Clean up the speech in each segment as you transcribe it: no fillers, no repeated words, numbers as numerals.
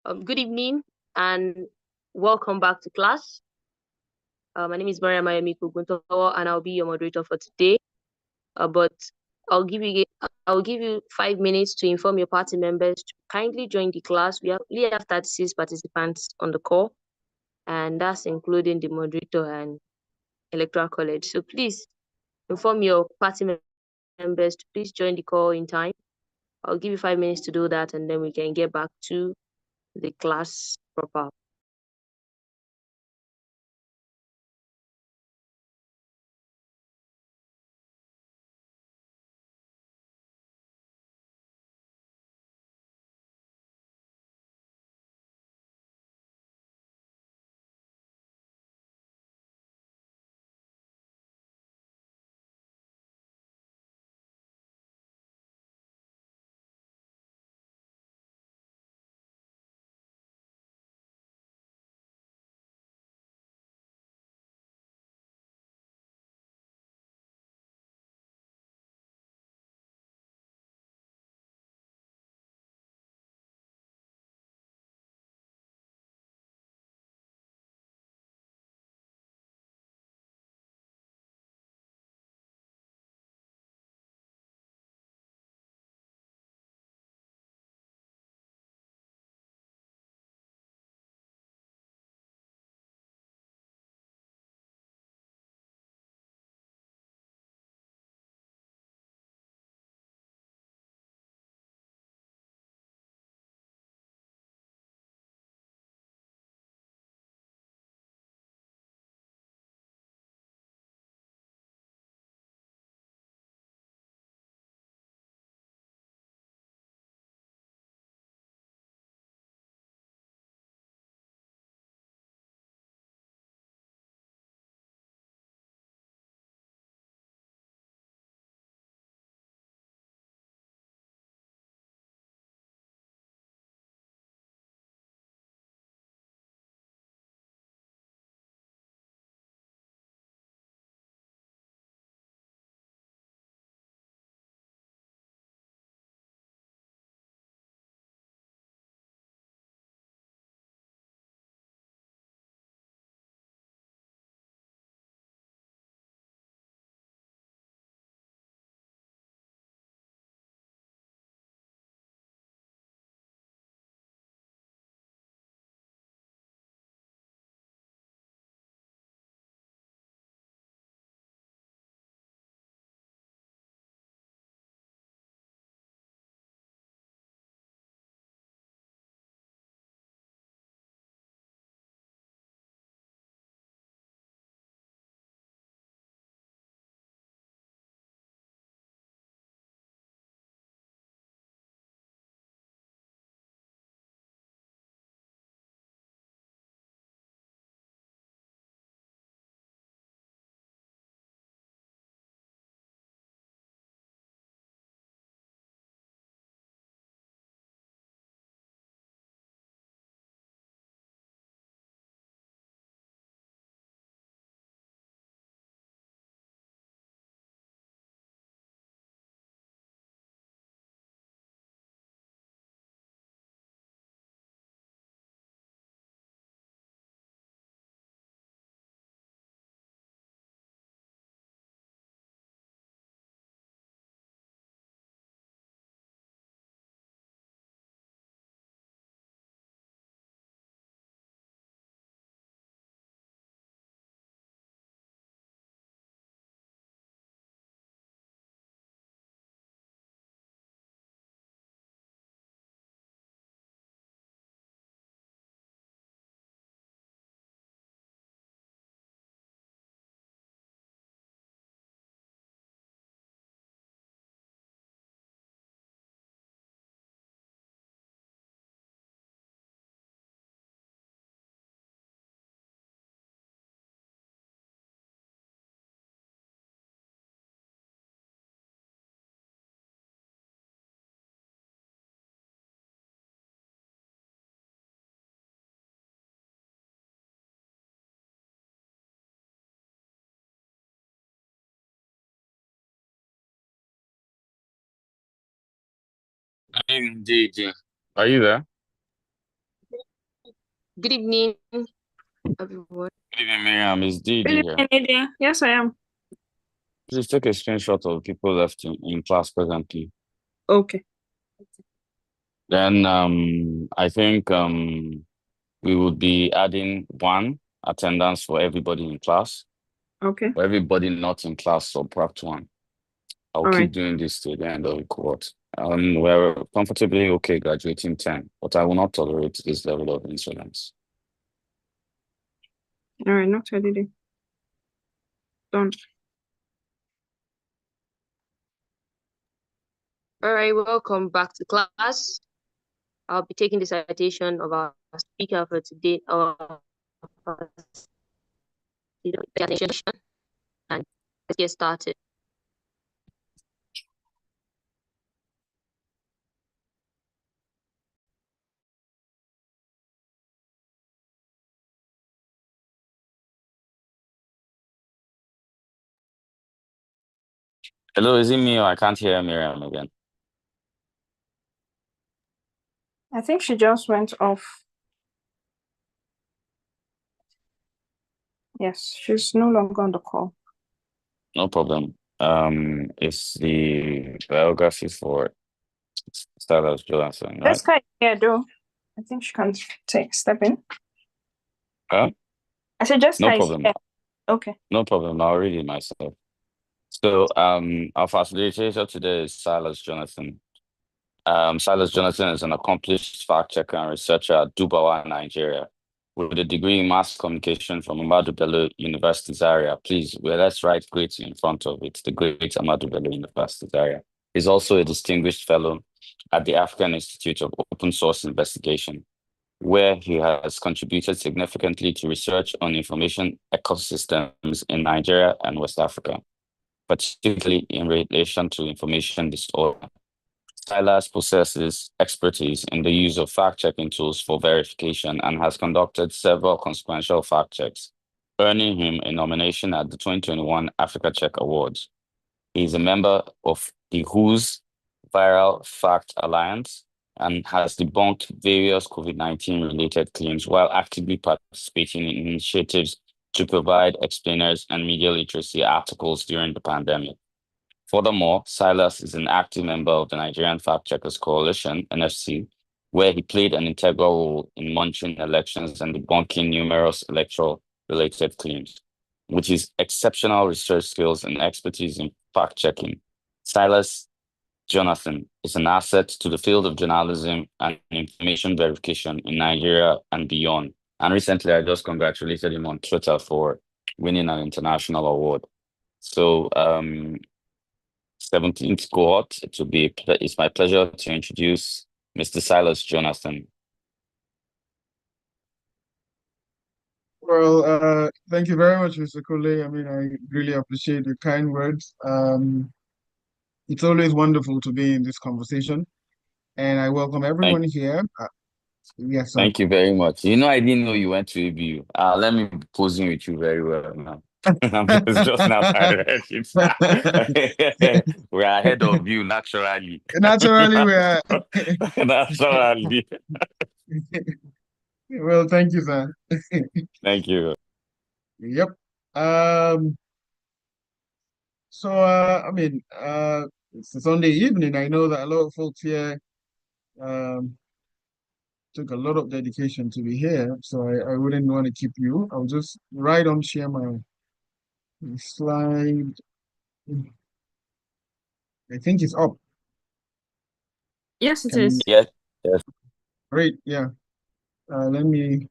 Good evening and welcome back to class. My name is Maria Mayemi Kuguntowo and I'll be your moderator for today. But I'll give you 5 minutes to inform your party members to kindly join the class. We have 36 participants on the call, and that's including the moderator and electoral college. So please inform your party members to please join the call in time. I'll give you 5 minutes to do that, and then we can get back to the class proper. Indeed. Are you there? Good evening, everyone. Good evening, Miriam. Is Good DD here? evening, Nadia. Yes, I am. Please take a screenshot of people left in class presently. Okay. Then I think we would be adding one attendance for everybody in class. Okay. For everybody not in class, subtract one. I'll All keep right. doing this till the end of the course. We're comfortably okay graduating 10, but I will not tolerate this level of insolence. All right. Not ready. Done. All right, welcome back to class. I'll be taking the citation of our speaker for today, and let's get started. Hello, is it me or I can't hear Miriam again? I think she just went off. Yes, she's no longer on the call. No problem. It's the biography for Silas Johnson, right? Jessica is here, though. I think she can step in. Huh? I said Jessica No is problem. here. Okay. No problem. I'll read it myself. So, our facilitator today is Silas Jonathan. Silas Jonathan is an accomplished fact checker and researcher at Dubawa, Nigeria, with a degree in mass communication from Ahmadu Bello University Zaria. Please, let's write great in front of it. The great Ahmadu Bello University Zaria. He's also a distinguished fellow at the African Institute of Open Source Investigation, where he has contributed significantly to research on information ecosystems in Nigeria and West Africa, particularly in relation to information disorder. Silas possesses expertise in the use of fact-checking tools for verification and has conducted several consequential fact checks, earning him a nomination at the 2021 Africa Check Awards. He is a member of the WHO's Viral Fact Alliance and has debunked various COVID-19 related claims while actively participating in initiatives to provide explainers and media literacy articles during the pandemic. Furthermore, Silas is an active member of the Nigerian Fact Checkers Coalition, NFC, where he played an integral role in monitoring elections and debunking numerous electoral-related claims. With his exceptional research skills and expertise in fact-checking, Silas Jonathan is an asset to the field of journalism and information verification in Nigeria and beyond. And recently, I just congratulated him on Twitter for winning an international award. So, 17th cohort, it's my pleasure to introduce Mr. Silas Jonathan. Well, thank you very much, Mr. Kole. I mean, I really appreciate the kind words. It's always wonderful to be in this conversation, and I welcome everyone here. Yes, sir. Thank you very much. You know, I didn't know you went to ABU. Let me be posing with you very well now. I'm just now I read it. We're ahead of you naturally. Naturally, we are. Naturally. Well, thank you, sir. Thank you. Yep. So, I mean, it's a Sunday evening. I know that a lot of folks here um, took a lot of dedication to be here, so I wouldn't want to keep you. I'll just right on share my slide. I think it's up. Yes, it Can is. Yes, yes. Great, yeah. Let me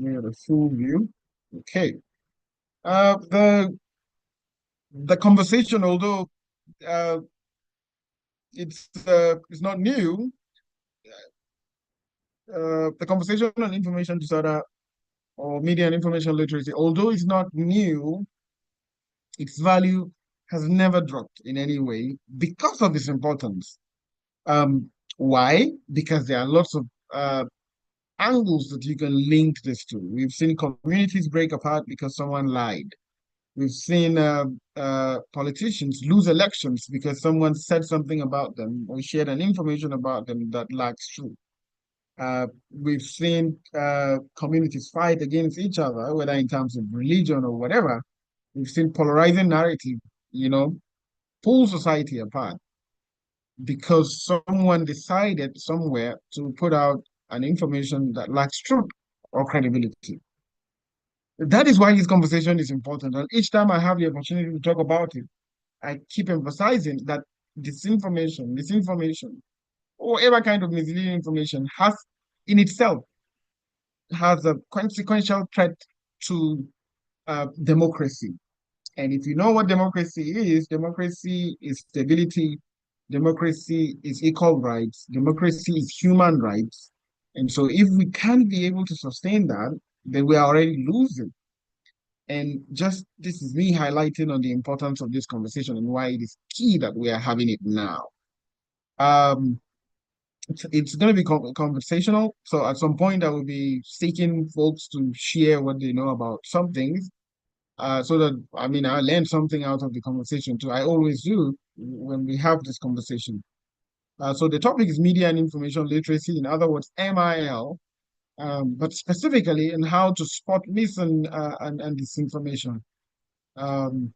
get a full view. Okay. The conversation, although uh, it's not new, the conversation on information disorder or media and information literacy, although it's not new, its value has never dropped in any way because of its importance. Why? Because there are lots of angles that you can link this to. We've seen communities break apart because someone lied. We've seen politicians lose elections because someone said something about them or shared an information about them that lacks truth. We've seen communities fight against each other, whether in terms of religion or whatever. We've seen polarizing narrative, you know, pull society apart because someone decided somewhere to put out an information that lacks truth or credibility. That is why this conversation is important. And each time I have the opportunity to talk about it, I keep emphasizing that misinformation, or whatever kind of misleading information has in itself has a consequential threat to democracy. And if you know what democracy is stability, democracy is equal rights, democracy is human rights. And so if we can't be able to sustain that, then we are already losing. And just this is me highlighting on the importance of this conversation and why it is key that we are having it now. Um, it's going to be conversational. So at some point, I will be seeking folks to share what they know about some things. So that, I mean, I learn something out of the conversation too. I always do when we have this conversation. So the topic is media and information literacy, in other words, MIL, but specifically in how to spot and disinformation. Um,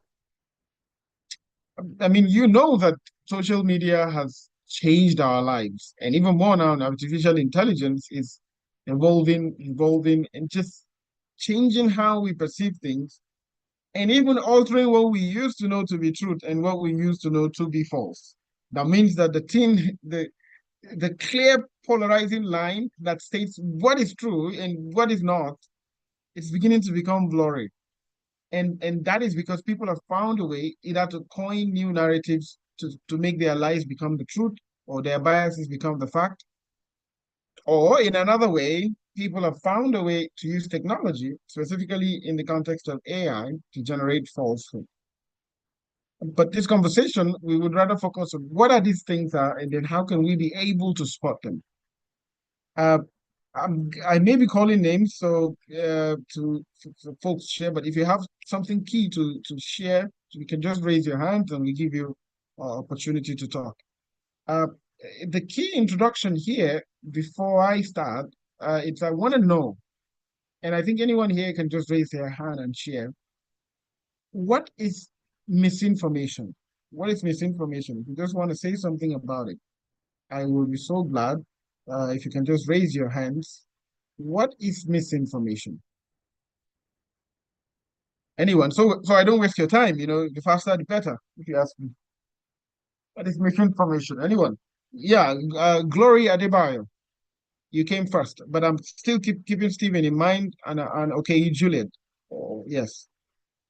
I mean, you know that social media has changed our lives, and even more now, artificial intelligence is evolving, and just changing how we perceive things, and even altering what we used to know to be truth and what we used to know to be false. That means that the clear polarizing line that states what is true and what is not, it's beginning to become blurry. And that is because people have found a way either to coin new narratives to make their lies become the truth or their biases become the fact. Or in another way, people have found a way to use technology, specifically in the context of AI, to generate falsehood. But this conversation, we would rather focus on what are these things are, and then how can we be able to spot them. Uh, I may be calling names so folks share, but if you have something key to share, you can just raise your hand and we give you opportunity to talk. Uh, the key introduction here, before I start, it's I want to know, and I think anyone here can just raise their hand and share. What is misinformation? What is misinformation? If you just want to say something about it, I will be so glad if you can just raise your hands. What is misinformation? Anyone? So I don't waste your time. You know, the faster the better. If you ask me, what is misinformation? Anyone? Yeah, Glory Adebayo, you came first, but I'm still keeping Stephen in mind and okay, Juliet. Oh, yes,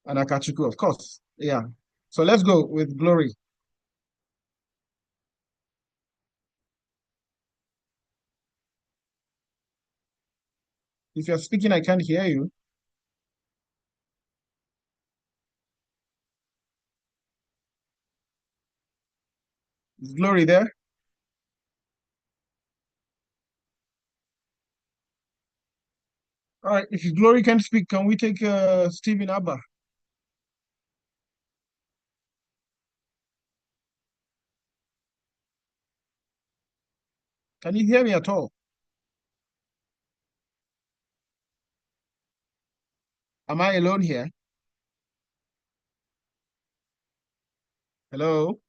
and Akachuku, of course. Yeah. So let's go with Glory. If you're speaking, I can't hear you. Is Glory there? All right. If Glory can't speak, can we take Stephen Abba? Can you hear me at all? Am I alone here? Hello?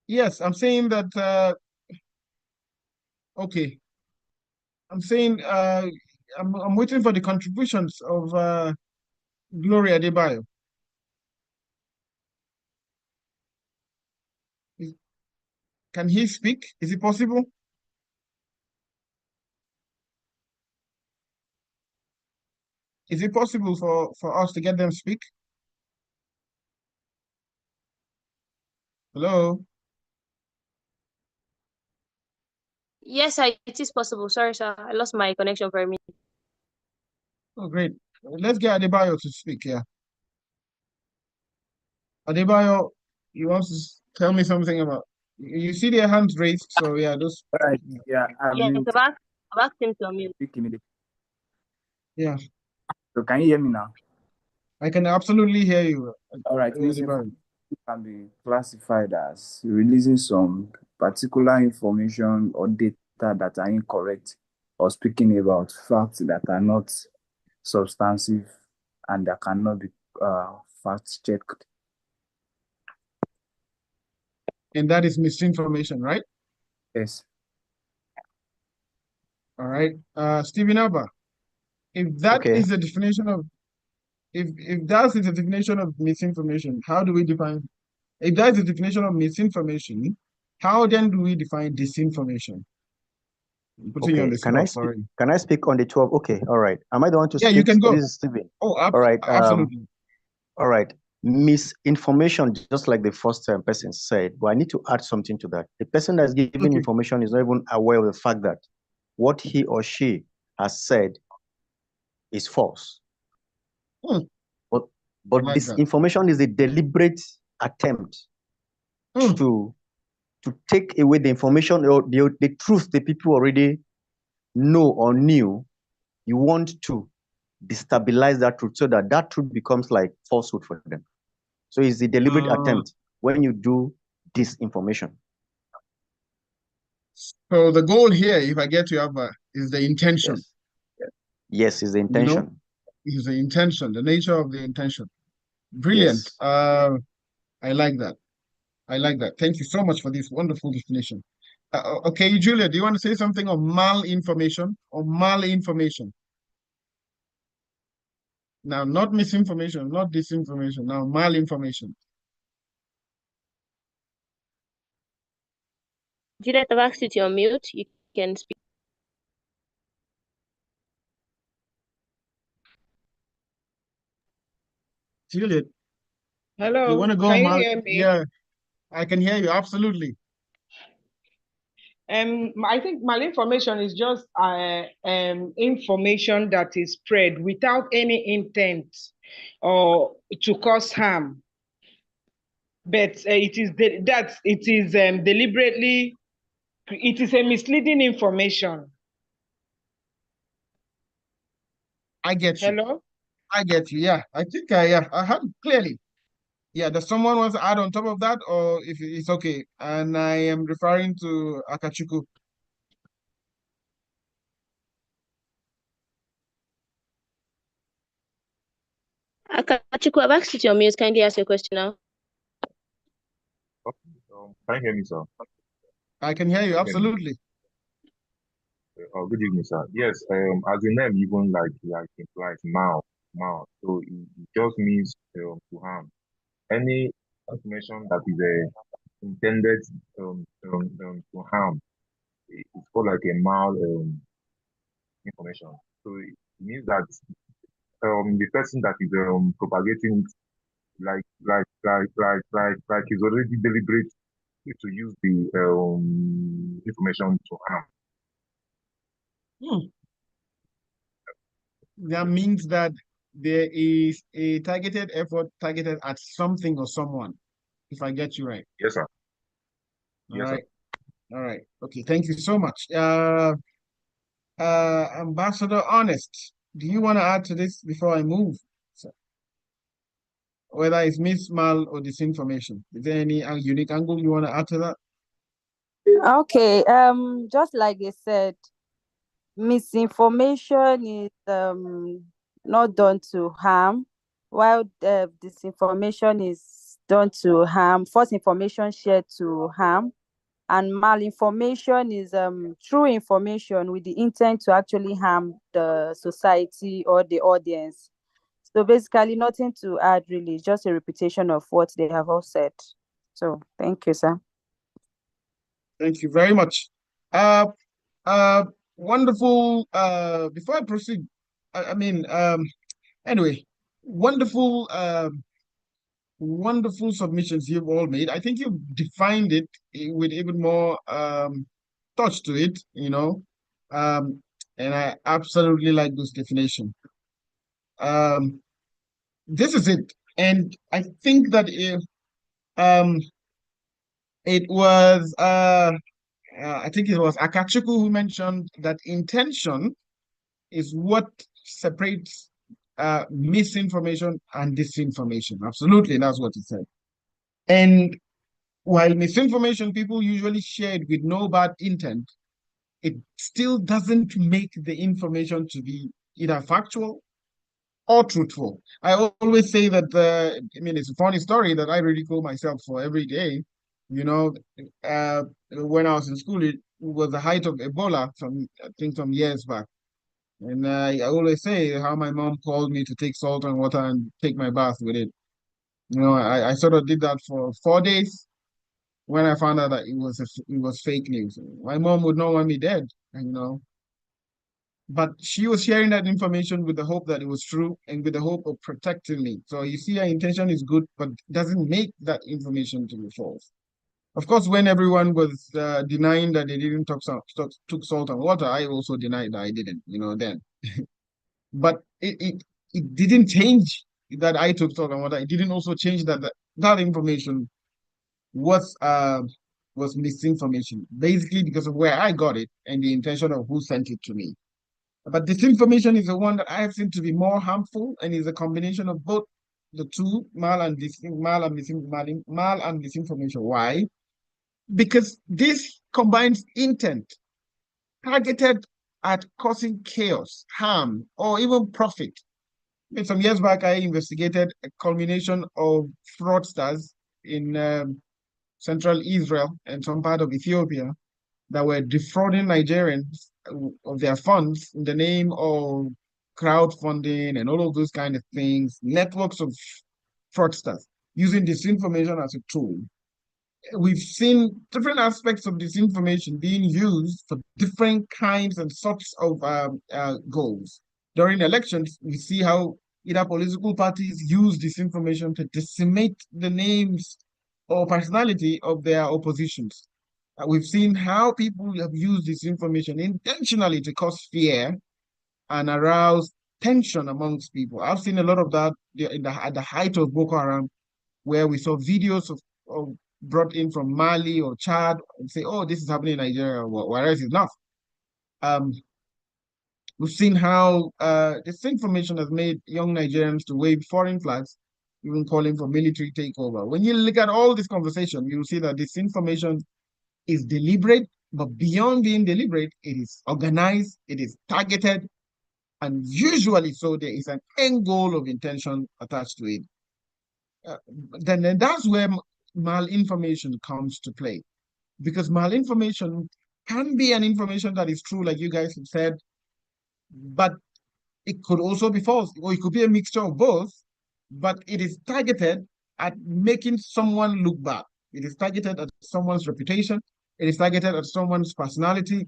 Yes, I'm saying that, okay. I'm saying I'm waiting for the contributions of Gloria Adebayo. Is- Can he speak? Is it possible? Is it possible for us to get them speak? Hello? Yes, it is possible. Sorry, sir. I lost my connection for a minute. Oh, great. Let's get Adebayo to speak, yeah. Adebayo, you want to tell me something about You see their hands raised, so yeah, those. All right. Yeah, I'm Yes, mute. I've asked him to unmute. Speak immediately. Yeah, So can you hear me now? I can absolutely hear you. All right. Oliver. Can be classified as releasing some particular information or data that are incorrect, or speaking about facts that are not substantive and that cannot be fact checked. And that is misinformation, right? Yes. All right. Stephen Alba, if that Okay. is the definition of if that is the definition of misinformation, how do we define if that is the definition of misinformation, how then do we define disinformation? I'm putting you on Okay. the spot, sorry. Can I speak on the 12? Okay. All right. Am I the one to Yeah, speak? you can go. This is Stephen. Oh, All right. absolutely. All right. Misinformation, just like the first person said, but I need to add something to that. The person that's giving Okay. information is not even aware of the fact that what he or she has said is false. Hmm. But I like this that. information is a deliberate attempt to take away the information or the truth the people already know or knew. You want to destabilize that truth so that that truth becomes like falsehood for them. So it's a deliberate attempt when you do disinformation. So the goal here, if I get you up, is the intention. Yes, is the You know, intention. is the intention, the nature of the intention. Brilliant. Yes. I like that. I like that. Thank you so much for this wonderful definition. Okay, Julia, do you want to say something on malinformation or malinformation? Now, not misinformation, not disinformation. Now, malinformation. Juliet, I've asked you to unmute. You can speak. Juliet, you Hello, want to go can you mal? hear me? Yeah, I can hear you. Absolutely. I think malinformation is just information that is spread without any intent or to cause harm. But deliberately, it is a misleading information. I get you. Hello? I get you. Yeah, I think I heard clearly. Yeah, does someone want to add on top of that, or if it's okay? And I am referring to Akachuku. Akachuku, I've asked you to unmute. Kindly ask your question now. Can you hear me, sir? I can hear you. Absolutely. Good evening, sir. Yes, as the name even like implies mal. So it just means to harm. Any information that is intended to harm, it's called like a mal information. So it means that the person that is propagating it like is already deliberate to use the information to harm. That means that there is a targeted effort targeted at something or someone, if I get you right. Yes, sir. All Yes, right. sir. All right. Okay. Thank you so much. Ambassador Honest, do you want to add to this before I move? So, whether it's mismal or disinformation, is there any unique angle you want to add to that? Okay, just like they said, misinformation is not done to harm, while disinformation is done to harm. False information shared to harm, and malinformation is true information with the intent to actually harm the society or the audience. So basically, nothing to add really, just a repetition of what they have all said. So thank you, sir. Thank you very much. Wonderful. Before I proceed, anyway, wonderful, wonderful submissions you've all made. I think you've defined it with even more touch to it, and I absolutely like this definition. This is it, and I think that if It was I think it was Akachukwu who mentioned that intention is what separates misinformation and disinformation. Absolutely, that's what he said. And while misinformation people usually share it with no bad intent, it still doesn't make the information to be either factual or truthful. I always say that, I mean, it's a funny story that I ridicule myself for every day. You know, when I was in school, it was the height of Ebola, I think some years back. And I always say how my mom called me to take salt and water and take my bath with it. You know, I sort of did that for 4 days when I found out that it was fake news. My mom would not want me dead, you know. But she was sharing that information with the hope that it was true and with the hope of protecting me. So you see, her intention is good, but doesn't make that information to be false. Of course, when everyone was denying that they didn't took salt and water, I also denied that I didn't, you know, then. But it didn't change that I took salt and water. It didn't also change that information was misinformation, basically because of where I got it and the intention of who sent it to me. But disinformation is the one that I have seen to be more harmful and is a combination of both the two, mal and disinformation. Why? Because this combines intent targeted at causing chaos, harm, or even profit. Some years back, I investigated a culmination of fraudsters in central Israel and some part of Ethiopia that were defrauding Nigerians of their funds in the name of crowdfunding and all of those kind of things, networks of fraudsters using disinformation as a tool. We've seen different aspects of disinformation being used for different kinds and sorts of goals. During elections, we see how either political parties use disinformation to decimate the names or personality of their oppositions. We've seen how people have used this information intentionally to cause fear and arouse tension amongst people. I've seen a lot of that at the height of Boko Haram, where we saw videos of brought in from Mali or Chad and say, oh, this is happening in Nigeria, whereas it's not. We've seen how this information has made young Nigerians to wave foreign flags, even calling for military takeover. When you look at all this conversation, you'll see that this information is deliberate, but beyond being deliberate, it is organized, it is targeted, and usually so there is an end goal of intention attached to it. Then that's where malinformation comes to play, because malinformation can be an information that is true, like you guys have said, but it could also be false, or it could be a mixture of both, but it is targeted at making someone look bad. It is targeted at someone's reputation. It is targeted at someone's personality.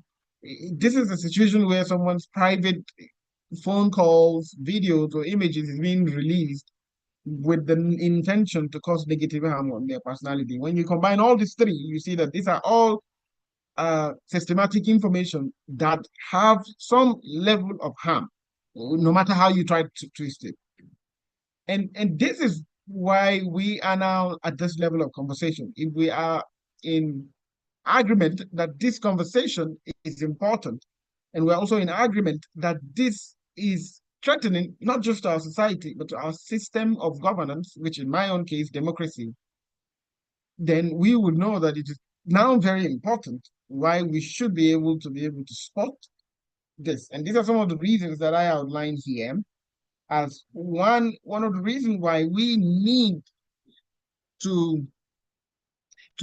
This is a situation where someone's private phone calls, videos, or images is being released with the intention to cause negative harm on their personality. When you combine all these three, you see that these are all systematic information that have some level of harm, no matter how you try to twist it. And this is why we are now at this level of conversation. If we are in agreement that this conversation is important, and we're also in agreement that this is threatening not just our society, but our system of governance, which in my own case, democracy, then we would know that it is now very important why we should be able to spot this. And these are some of the reasons that I outlined here as one of the reasons why we need to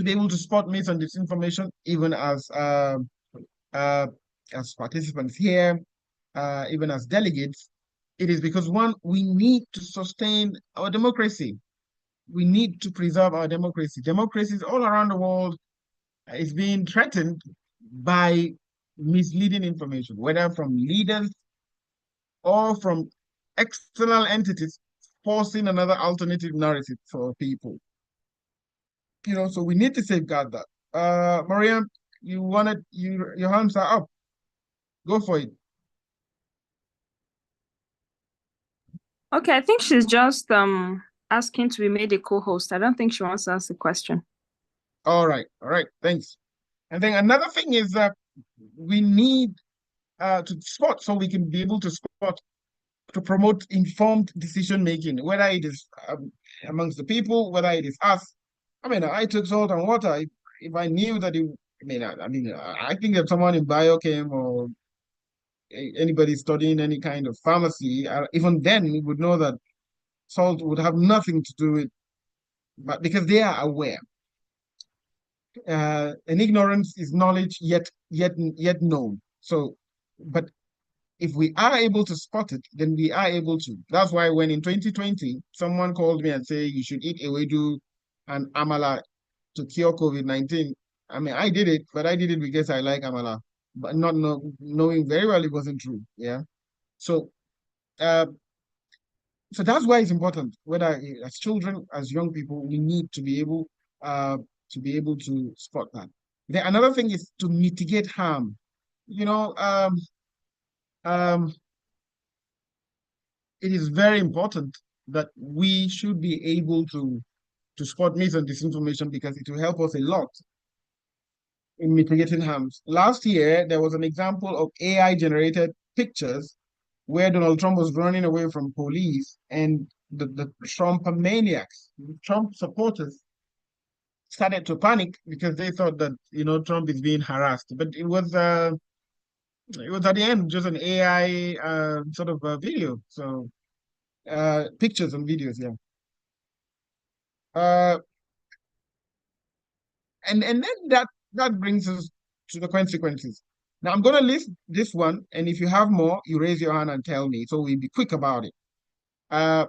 be able to spot mis and disinformation, even as participants here, even as delegates. It is because, one, we need to sustain our democracy. We need to preserve our democracy. Democracies all around the world is being threatened by misleading information, whether from leaders or from external entities forcing another alternative narrative for people. You know, so we need to safeguard that. Mariam, your hands are up. Go for it. Okay, I think she's just asking to be made a co-host. I don't think she wants to ask a question. All right, thanks. And then another thing is that we need to spot, so we can be able to spot, to promote informed decision making, whether it is amongst the people, whether it is us. I mean, I took salt and water. If I knew that it, I think that someone in biochem or anybody studying any kind of pharmacy, even then would know that salt would have nothing to do with, but because they are aware. And ignorance is knowledge yet known. So, but if we are able to spot it, then we are able to. That's why when in 2020, someone called me and say you should eat ewedu and amala to cure COVID-19. I mean, I did it, but I did it because I like amala, but not knowing very well it wasn't true. Yeah. So, uh, so that's why it's important. Whether as children, as young people, we need to be able to spot that. Then another thing is to mitigate harm. You know, um, it is very important that we should be able to spot mis and disinformation because it will help us a lot in mitigating harms. Last year, there was an example of AI-generated pictures where Donald Trump was running away from police, and the Trump maniacs, Trump supporters, started to panic because they thought that Trump is being harassed. But it was at the end just an AI sort of video, so pictures and videos, yeah. Uh, and then that brings us to the consequences. Now I'm going to list this one, and if you have more, you raise your hand and tell me, so we'll be quick about it.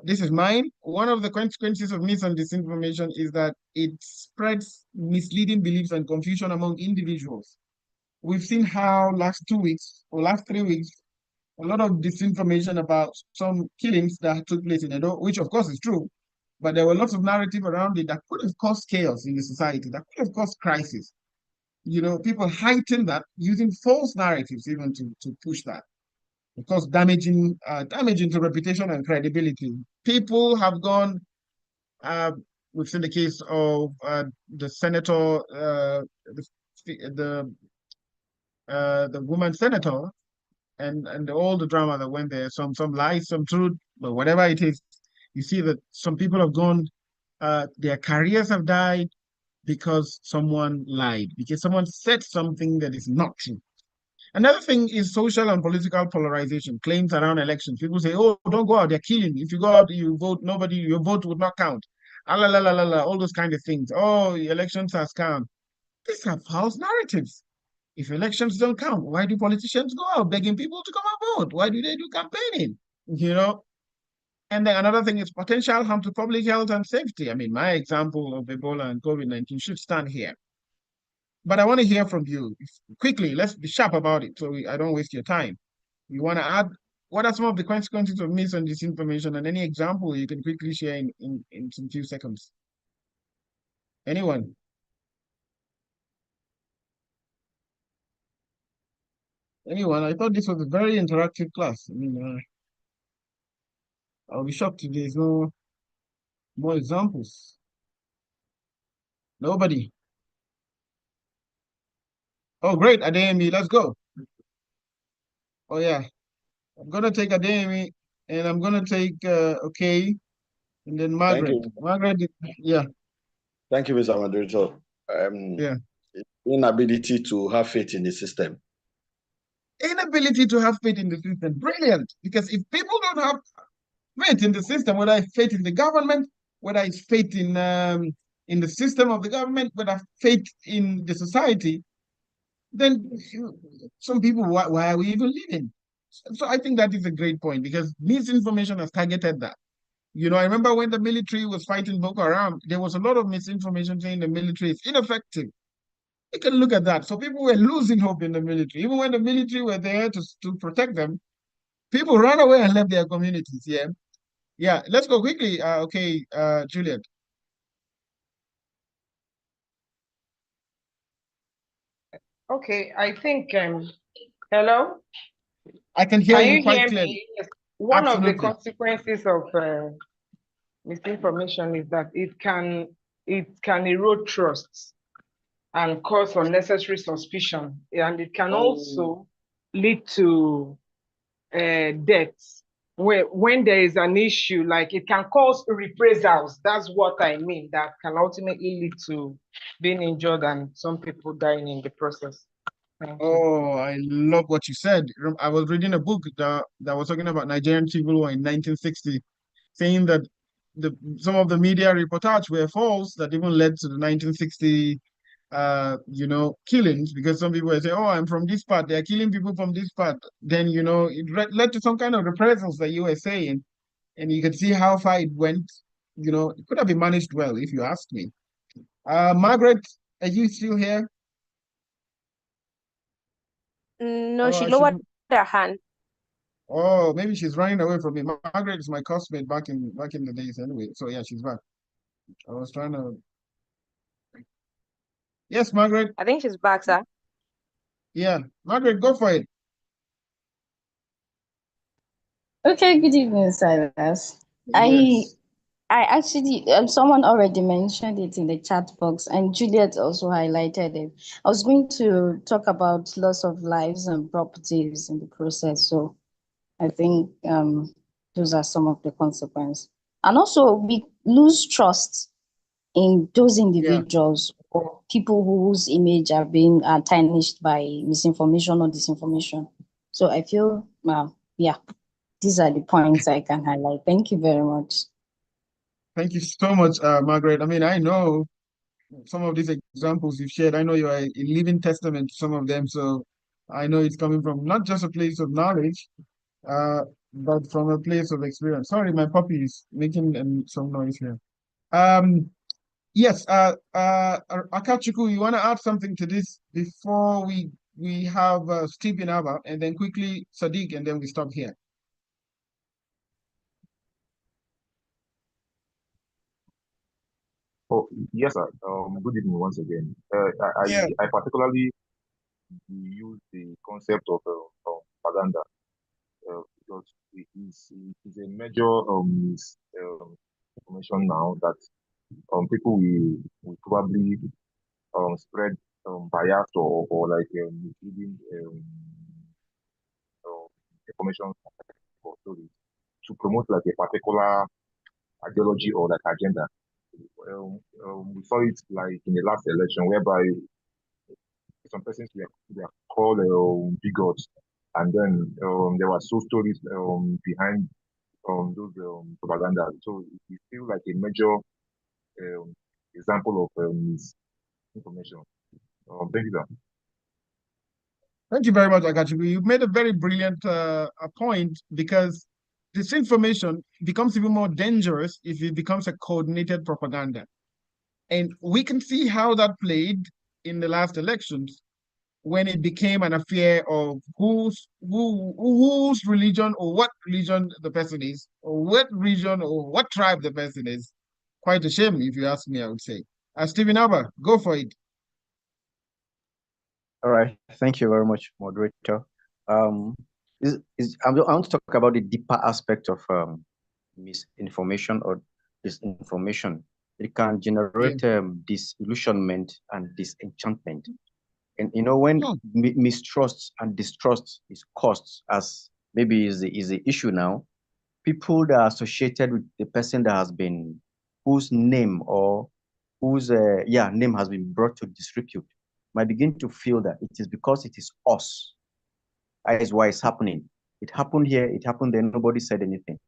This is mine. One of the consequences of mis and disinformation is that it spreads misleading beliefs and confusion among individuals. We've seen how last 2 weeks or last 3 weeks, a lot of disinformation about some killings that took place in Edo, which of course is true, but there were lots of narrative around it that could have caused chaos in the society, that could have caused crisis. People heighten that using false narratives even to push that, because damaging to reputation and credibility. People have gone. We've seen the case of the senator, the woman senator, and all the drama that went there. Some lies, some truth, but whatever it is, you see that some people have gone. Their careers have died because someone lied, because someone said something that is not true. Another thing is social and political polarization, claims around elections. People say, oh, don't go out, they're killing. If you go out, you vote, your vote would not count. Ah, la, la, la, la, la, all those kind of things. Oh, elections are scam. These are false narratives. If elections don't count, why do politicians go out begging people to come and vote? Why do they do campaigning? And then another thing is potential harm to public health and safety. I mean, my example of Ebola and COVID-19 should stand here. But I want to hear from you. Quickly, let's be sharp about it so I don't waste your time. You want to add, what are some of the consequences of mis and disinformation, and any example you can quickly share in some few seconds? Anyone? Anyone? I thought this was a very interactive class. I mean, I'll be shocked if there's no more examples. Nobody. Oh, great, Adeyemi, let's go. Oh, yeah. I'm going to take Adeyemi, and I'm going to take, okay, and then Margaret. Thank you. Margaret, yeah. Thank you, Mr. Moderator. Yeah. Inability to have faith in the system. Inability to have faith in the system. Brilliant. Because if people don't have faith in the system, whether it's faith in the government, whether it's faith in the system of the government, whether faith in the society, then some people, why are we even living? So I think that is a great point, because misinformation has targeted that. I remember when the military was fighting Boko Haram, there was a lot of misinformation saying the military is ineffective. You can look at that. So people were losing hope in the military. Even when the military were there to protect them, people ran away and left their communities. Yeah. Yeah. Let's go quickly. Okay, Juliet. Okay, I think, hello? I can hear Can you you quite hear clearly. me? Yes. One of the Absolutely. consequences of misinformation is that it can erode trust. and cause unnecessary suspicion. And it can Oh. also lead to deaths. When there is an issue, like it can cause reprisals. That's what I mean. That can ultimately lead to being injured and some people dying in the process. Thank you. Oh, I love what you said. I was reading a book that was talking about Nigerian civil war in 1960, saying that some of the media reportage were false that even led to the 1960 killings, because some people say, oh, I'm from this part, they're killing people from this part. Then, it led to some kind of reprisals that you were saying, and you can see how far it went. It could have been managed well, if you ask me. Margaret, are you still here? No, Oh, she I should. lowered her hand. Oh, maybe she's running away from me. Margaret is my classmate back in the days anyway. So yeah, she's back. I was trying to. Yes, Margaret. I think she's back, sir. Yeah, Margaret, go for it. Okay, good evening, Silas. Yes. I actually, someone already mentioned it in the chat box, and Juliet also highlighted it. I was going to talk about loss of lives and properties in the process. So I think those are some of the consequences. And also, we lose trust in those Yeah. individuals or people whose image are being tarnished by misinformation or disinformation. So I feel, yeah, these are the points I can highlight. Thank you very much. Thank you so much, Margaret. I mean, I know some of these examples you've shared. I know you are a living testament to some of them. So I know it's coming from not just a place of knowledge, uh, but from a place of experience. Sorry, my puppy is making some noise here. Um, Yes, Akachuku, you want to add something to this before we have Stephen Abba, and then quickly Sadiq, and then we stop here. Oh, yes, sir. Good evening once again. Yeah. I particularly use the concept of propaganda because it is a major information now that people will probably spread bias or like misleading information for stories to promote like a particular ideology or like agenda. We saw it like in the last election whereby some persons were called bigots, and then there were so stories behind those propaganda. So it feels like a major example of misinformation. Thank you, sir. Thank you very much, Akachuku. You've made a very brilliant a point, because this information becomes even more dangerous if it becomes a coordinated propaganda. And we can see how that played in the last elections, when it became an affair of whose religion, or what religion the person is, or what region or what tribe the person is. Quite a shame, if you ask me, I would say. Stephen Abba, go for it. All right, thank you very much, moderator. I want to talk about the deeper aspect of misinformation or disinformation. It can generate disillusionment and disenchantment. And when mistrust and distrust is caused, as maybe is the issue now, people that are associated with the person that has been, whose name or whose name has been brought to disrepute, might begin to feel that it is because it is us. That is why it's happening. It happened here, it happened there, nobody said anything.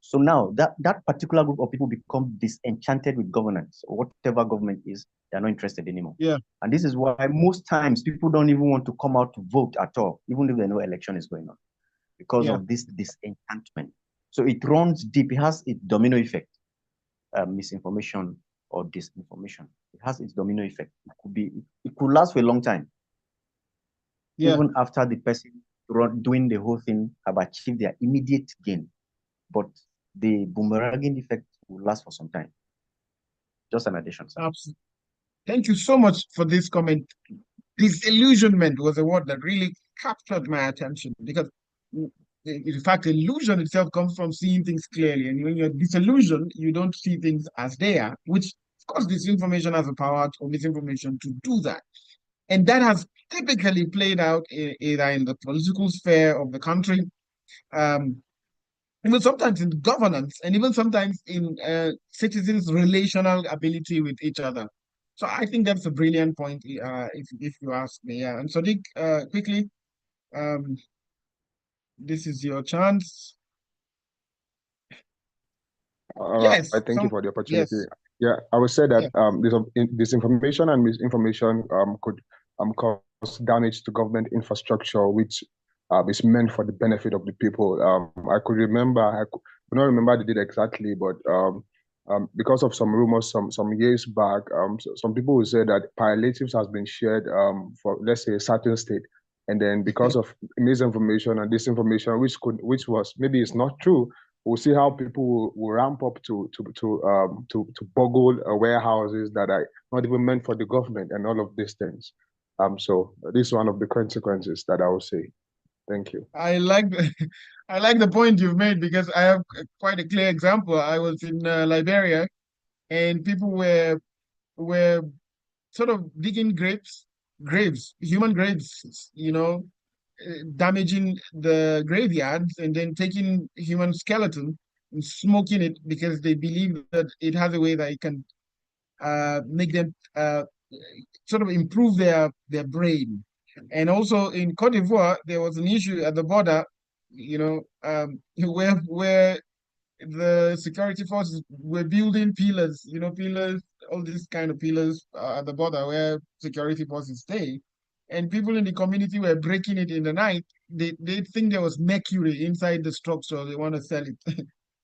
So now that particular group of people become disenchanted with governance, or whatever government is, they're not interested anymore. Yeah. And this is why most times people don't even want to come out to vote at all, even if they know election is going on, because of this disenchantment. So it runs deep. It has a domino effect, misinformation or disinformation. It has its domino effect. It could last for a long time. Yeah. Even after the person doing the whole thing have achieved their immediate gain. But the boomeranging effect will last for some time. Just an addition, sir. Absolutely. Thank you so much for this comment. Disillusionment was a word that really captured my attention, because in fact, illusion itself comes from seeing things clearly. And when you're disillusioned, you don't see things as they are, which Of course, disinformation has the power or misinformation to do that. And that has typically played out either in the political sphere of the country, um, even sometimes in governance, and even sometimes in citizens' relational ability with each other. So I think that's a brilliant point, if you ask me. Yeah. And Sadiq, quickly, um, this is your chance. Yes. Thank you for the opportunity. Yes. Yeah, I would say that Yeah. disinformation and misinformation could cause damage to government infrastructure, which is meant for the benefit of the people. I could not remember the date exactly, but because of some rumors some years back, some people will say that palliatives has been shared for, let's say, a certain state, and then because of misinformation and disinformation, which was maybe it's not true, we'll see how people will ramp up to boggle warehouses that are not even meant for the government and all of these things. So this is one of the consequences that I will say. Thank you. I like the, I like the point you've made, because I have quite a clear example. I was in Liberia, and people were sort of digging graves, human graves, damaging the graveyards, and then taking human skeleton and smoking it, because they believe that it has a way that it can make them sort of improve their brain. And also in Cote d'Ivoire, there was an issue at the border, where the security forces were building pillars, pillars, all these kind of pillars at the border where security forces stay. And people in the community were breaking it in the night. They think there was mercury inside the structure. They want to sell it.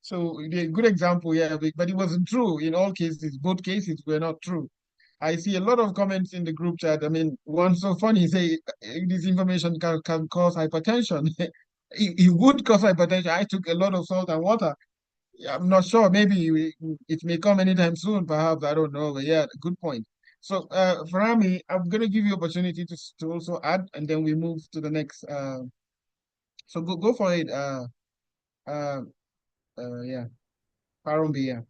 So a good example, yeah, but it wasn't true in all cases. Both cases were not true. I see a lot of comments in the group chat. I mean, one so funny say this information can cause hypertension. It would cause hypertension. I took a lot of salt and water. Yeah, I'm not sure. Maybe it may come anytime soon, perhaps. I don't know. But yeah, good point. So, Farami, I'm going to give you opportunity to also add, and then we move to the next. So go for it. Uh, yeah, Farumbi, yeah.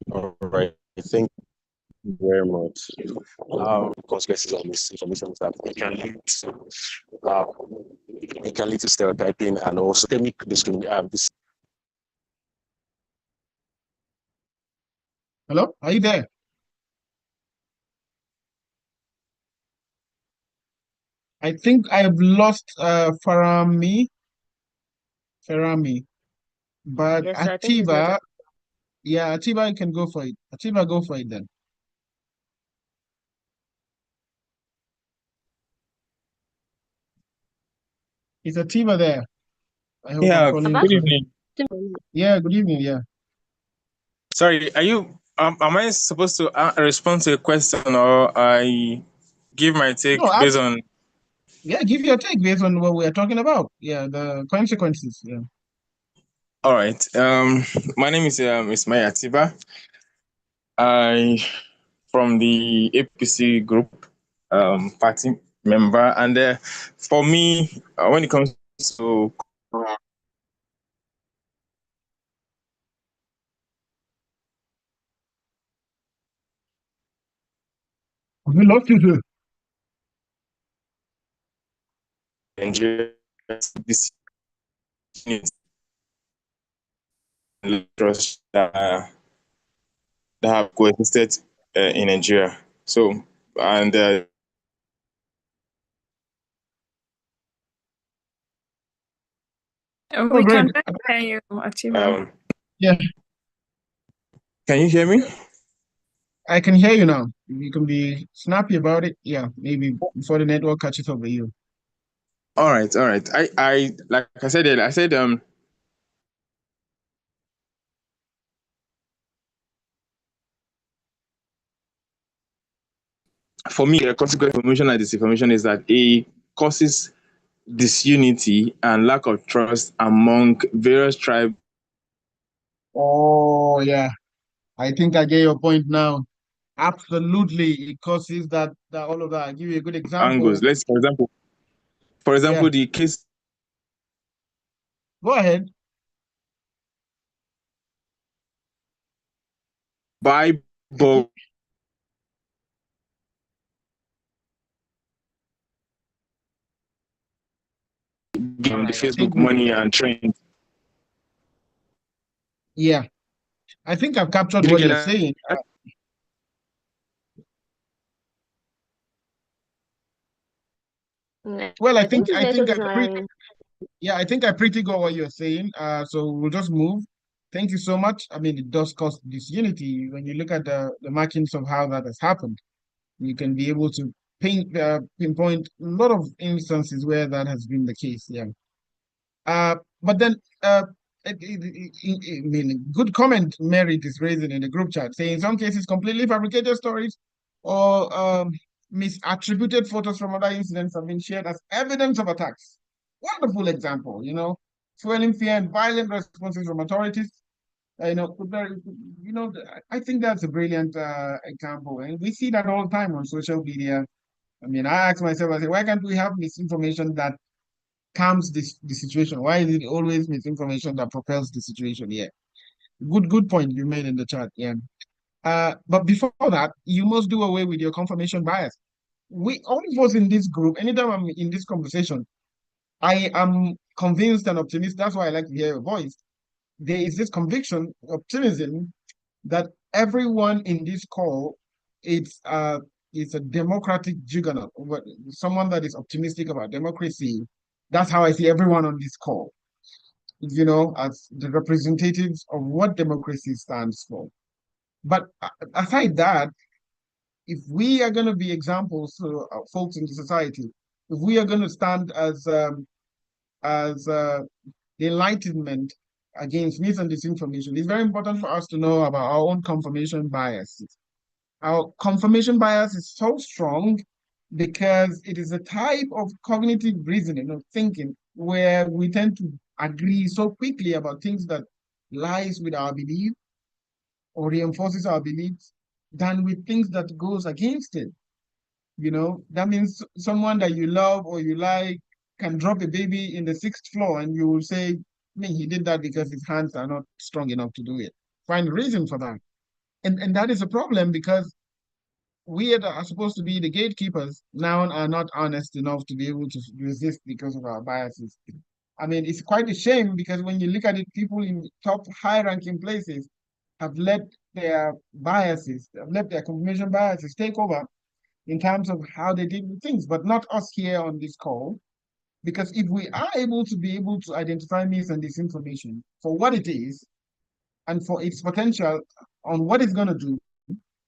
All right. Thank you very much. Consequences of misinformation that it can lead to stereotyping and also systemic discrimination. Hello, are you there? I think I've lost Farami, but Yes, I think it's not. Atiba, yeah, Atiba, you can go for it. Atiba, go for it then. Is Atiba there? I hope I'm Yeah, calling Have you I good correct. evening. Yeah, good evening. Yeah. Sorry, are you am I supposed to respond to a question, or I give my take No, based on? yeah, give your take based on what we're talking about. Yeah, the consequences. Yeah. All right. My name is Ismail Atiba. I from the APC group, party member, and for me, when it comes to We lost you too. Nigeria, this unit that have coexisted in Nigeria. So, and Oh, We great. can better hear you, Atiba. Yeah, can you hear me? I can hear you now. You can be snappy about it. Yeah, maybe before the network catches up with you. All right, all right. I like I said earlier, I said for me, the consequence of information and disinformation is that it causes disunity and lack of trust among various tribes. Oh, yeah. I think I get your point now. Absolutely. It causes that all of that. I'll give you a good Angles. example. Let's, for Yeah. example, the case Go ahead. Buy bulk on the Right. Facebook money and trend. Yeah, I think I've captured Did you what get you're that? saying. Well, I I think think this I think network I is not pretty, allowing. yeah, I think I pretty got what you're saying. So we'll just move. Thank you so much. I mean, it does cause disunity when you look at the markings of how that has happened. You can be able to pinpoint a lot of instances where that has been the case. Yeah. But then, I mean, good comment Merit is raising in the group chat, saying in some cases completely fabricated stories or misattributed photos from other incidents have been shared as evidence of attacks. Wonderful example, fueling fear and violent responses from authorities. Could I think that's a brilliant example, and we see that all the time on social media. I mean, I ask myself, I say, why can't we have misinformation that calms the situation? Why is it always misinformation that propels the situation? Yeah. Good point you made in the chat. Yeah. But before that, you must do away with your confirmation bias. All of us in this group, anytime I'm in this conversation, I am convinced and optimistic. That's why I like to hear your voice. There is this conviction, optimism, that everyone in this call, it's uh it's a democratic juggernaut, someone that is optimistic about democracy. That's how I see everyone on this call, as the representatives of what democracy stands for. But aside that, if we are going to be examples to folks in the society, if we are going to stand as the enlightenment against mis and disinformation, it's very important for us to know about our own confirmation biases. Our confirmation bias is so strong because it is a type of cognitive reasoning or thinking where we tend to agree so quickly about things that lies with our belief or reinforces our beliefs than with things that goes against it. That means someone that you love or you like can drop a baby in the sixth floor and you will say, I mean, he did that because his hands are not strong enough to do it. Find a reason for that. And that is a problem because we are supposed to be the gatekeepers now are not honest enough to be able to resist because of our biases. I mean, it's quite a shame because when you look at it, people in top high ranking places have let have let their confirmation biases take over in terms of how they deal with things, but not us here on this call. Because if we are able to identify mis and disinformation for what it is and for its potential on what it's going to do,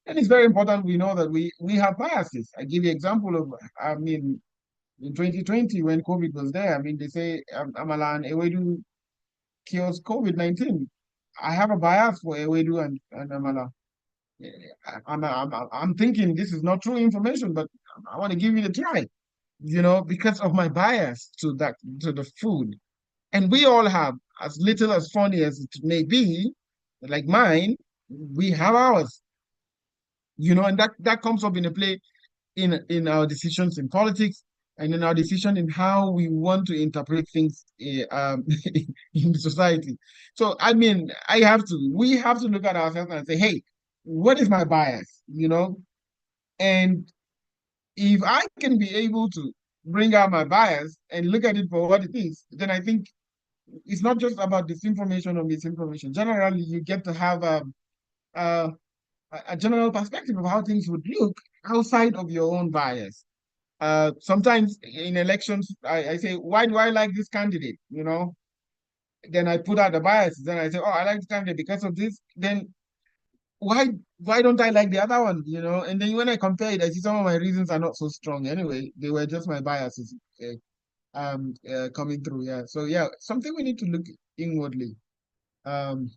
then it's very important we know that we have biases. I give you example of, I mean, in 2020 when COVID was there, I mean, they say Amala and Ewedu cures COVID-19. I have a bias for Ewedu and Amala. I'm thinking this is not true information, but I want to give it a try, because of my bias to the food. And we all have, as little as funny as it may be, like mine, we have ours, and that comes up in a play in our decisions in politics and in our decision in how we want to interpret things in society. So I mean, we have to look at ourselves and say, hey, what is my bias? And if I can be able to bring out my bias and look at it for what it is, then I think it's not just about disinformation or misinformation. Generally, you get to have a, a general perspective of how things would look outside of your own bias. Sometimes in elections, I say, why do I like this candidate? Then I put out the biases. Then I say, oh, I like this candidate because of this. Then why don't I like the other one? And then when I compare it, I see some of my reasons are not so strong. Anyway, they were just my biases coming through. Yeah. So yeah, something we need to look inwardly. Um,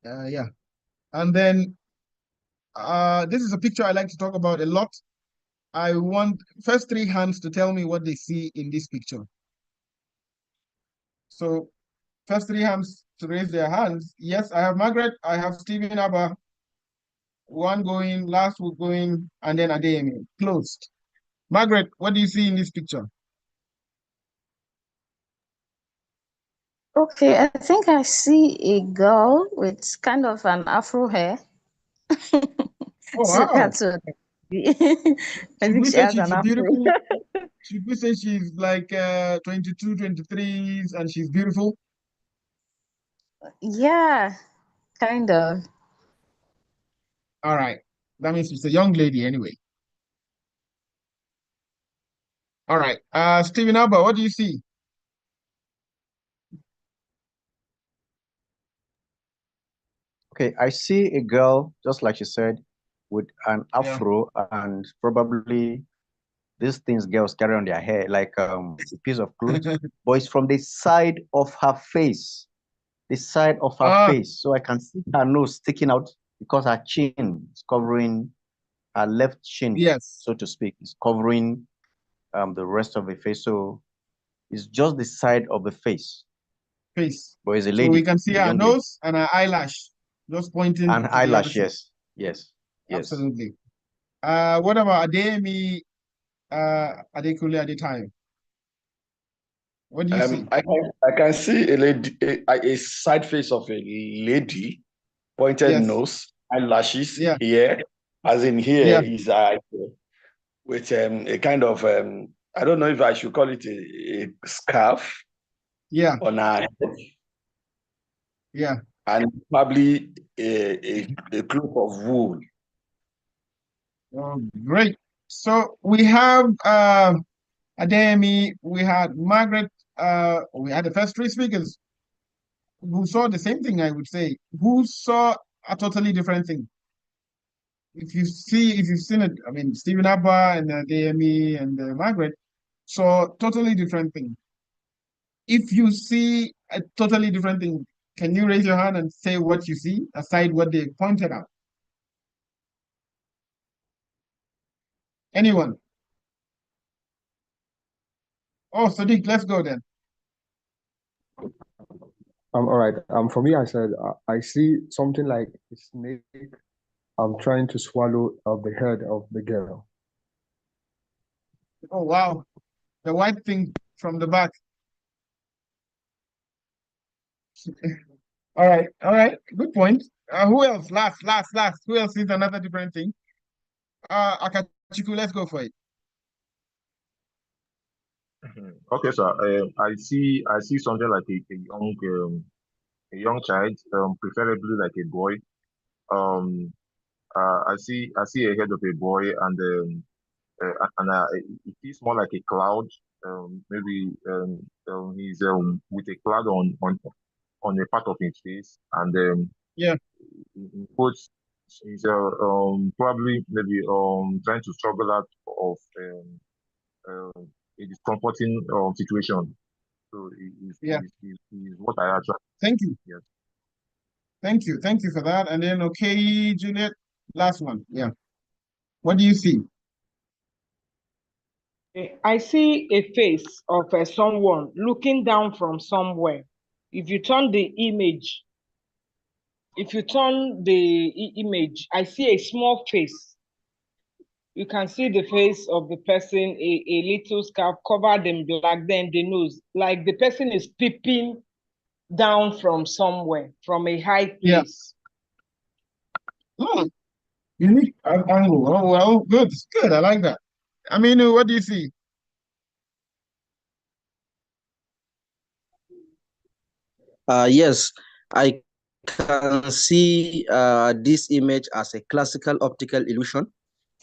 yeah. And then this is a picture I like to talk about a lot. I want first three hands to tell me what they see in this picture. So first three hands to raise their hands. Yes, I have Margaret, I have Stephen Abba, one going, last week going, and then Adeyemi. Closed. Margaret, what do you see in this picture? Okay, I think I see a girl with kind of an afro hair. Oh, So wow. that's what I Should think we she say has she's an afro. beautiful? Should we say she's like 22, 23s and she's beautiful? Yeah, kind of. All right. That means it's a young lady anyway. All right. Stephen Alba, what do you see? Okay, I see a girl, just like she said, with an Yeah. afro and probably these things girls carry on their hair, like a piece of cloth, but it's from the side of her face. The side of her face. So I can see her nose sticking out because her chin is covering her left chin, Yes. so to speak, is covering the rest of the face. So it's just the side of the face. Face. But it's a So we lady, can see a her young lady. nose and her eyelash just pointing And to the other eyelash, side. yes. Yes. Yes. Absolutely. What about Ademi Adekule at the time? What do you see? I can see a lady, a side face of a lady, pointed Yes. nose, eyelashes, Yeah. here, as in here Yeah. is with a kind of I don't know if I should call it a scarf Yeah. on her head, Yeah. and probably a cloth of wool. Oh, great. So we have Ademi, we had Margaret, we had the first three speakers who saw the same thing, I would say, who saw a totally different thing. If you've seen it, I mean, Stephen Abba and Ademi and Margaret saw totally different thing. If you see a totally different thing, can you raise your hand and say what you see aside what they pointed out? Anyone? Oh, Sadiq, let's go then. All right. For me, I said I see something like a snake. I'm trying to swallow the head of the girl. Oh, wow. The white thing from the back. All right, all right. Good point. Who else? Last. Who else sees another different thing? Akachiku, let's go for it. Okay, sir. I see something like a young child, preferably like a boy. I see a head of a boy, and it is more like a cloud. Maybe he's with a cloud on a part of his face, and Yeah. in quotes, he's probably maybe trying to struggle out of a discomforting situation. So Yeah. is what I actually. Thank you. Yes. Thank you for that. And then, okay, Juliet, last one. Yeah. What do you see? I see a face of someone looking down from somewhere. If you turn the image, I see a small face. You can see the face of the person, a little scarf covered in black, then the nose, like the person is peeping down from somewhere, from a high place. Oh, unique angle. Oh, well, good. Good. I like that. I mean, what do you see? Yes, I can see this image as a classical optical illusion.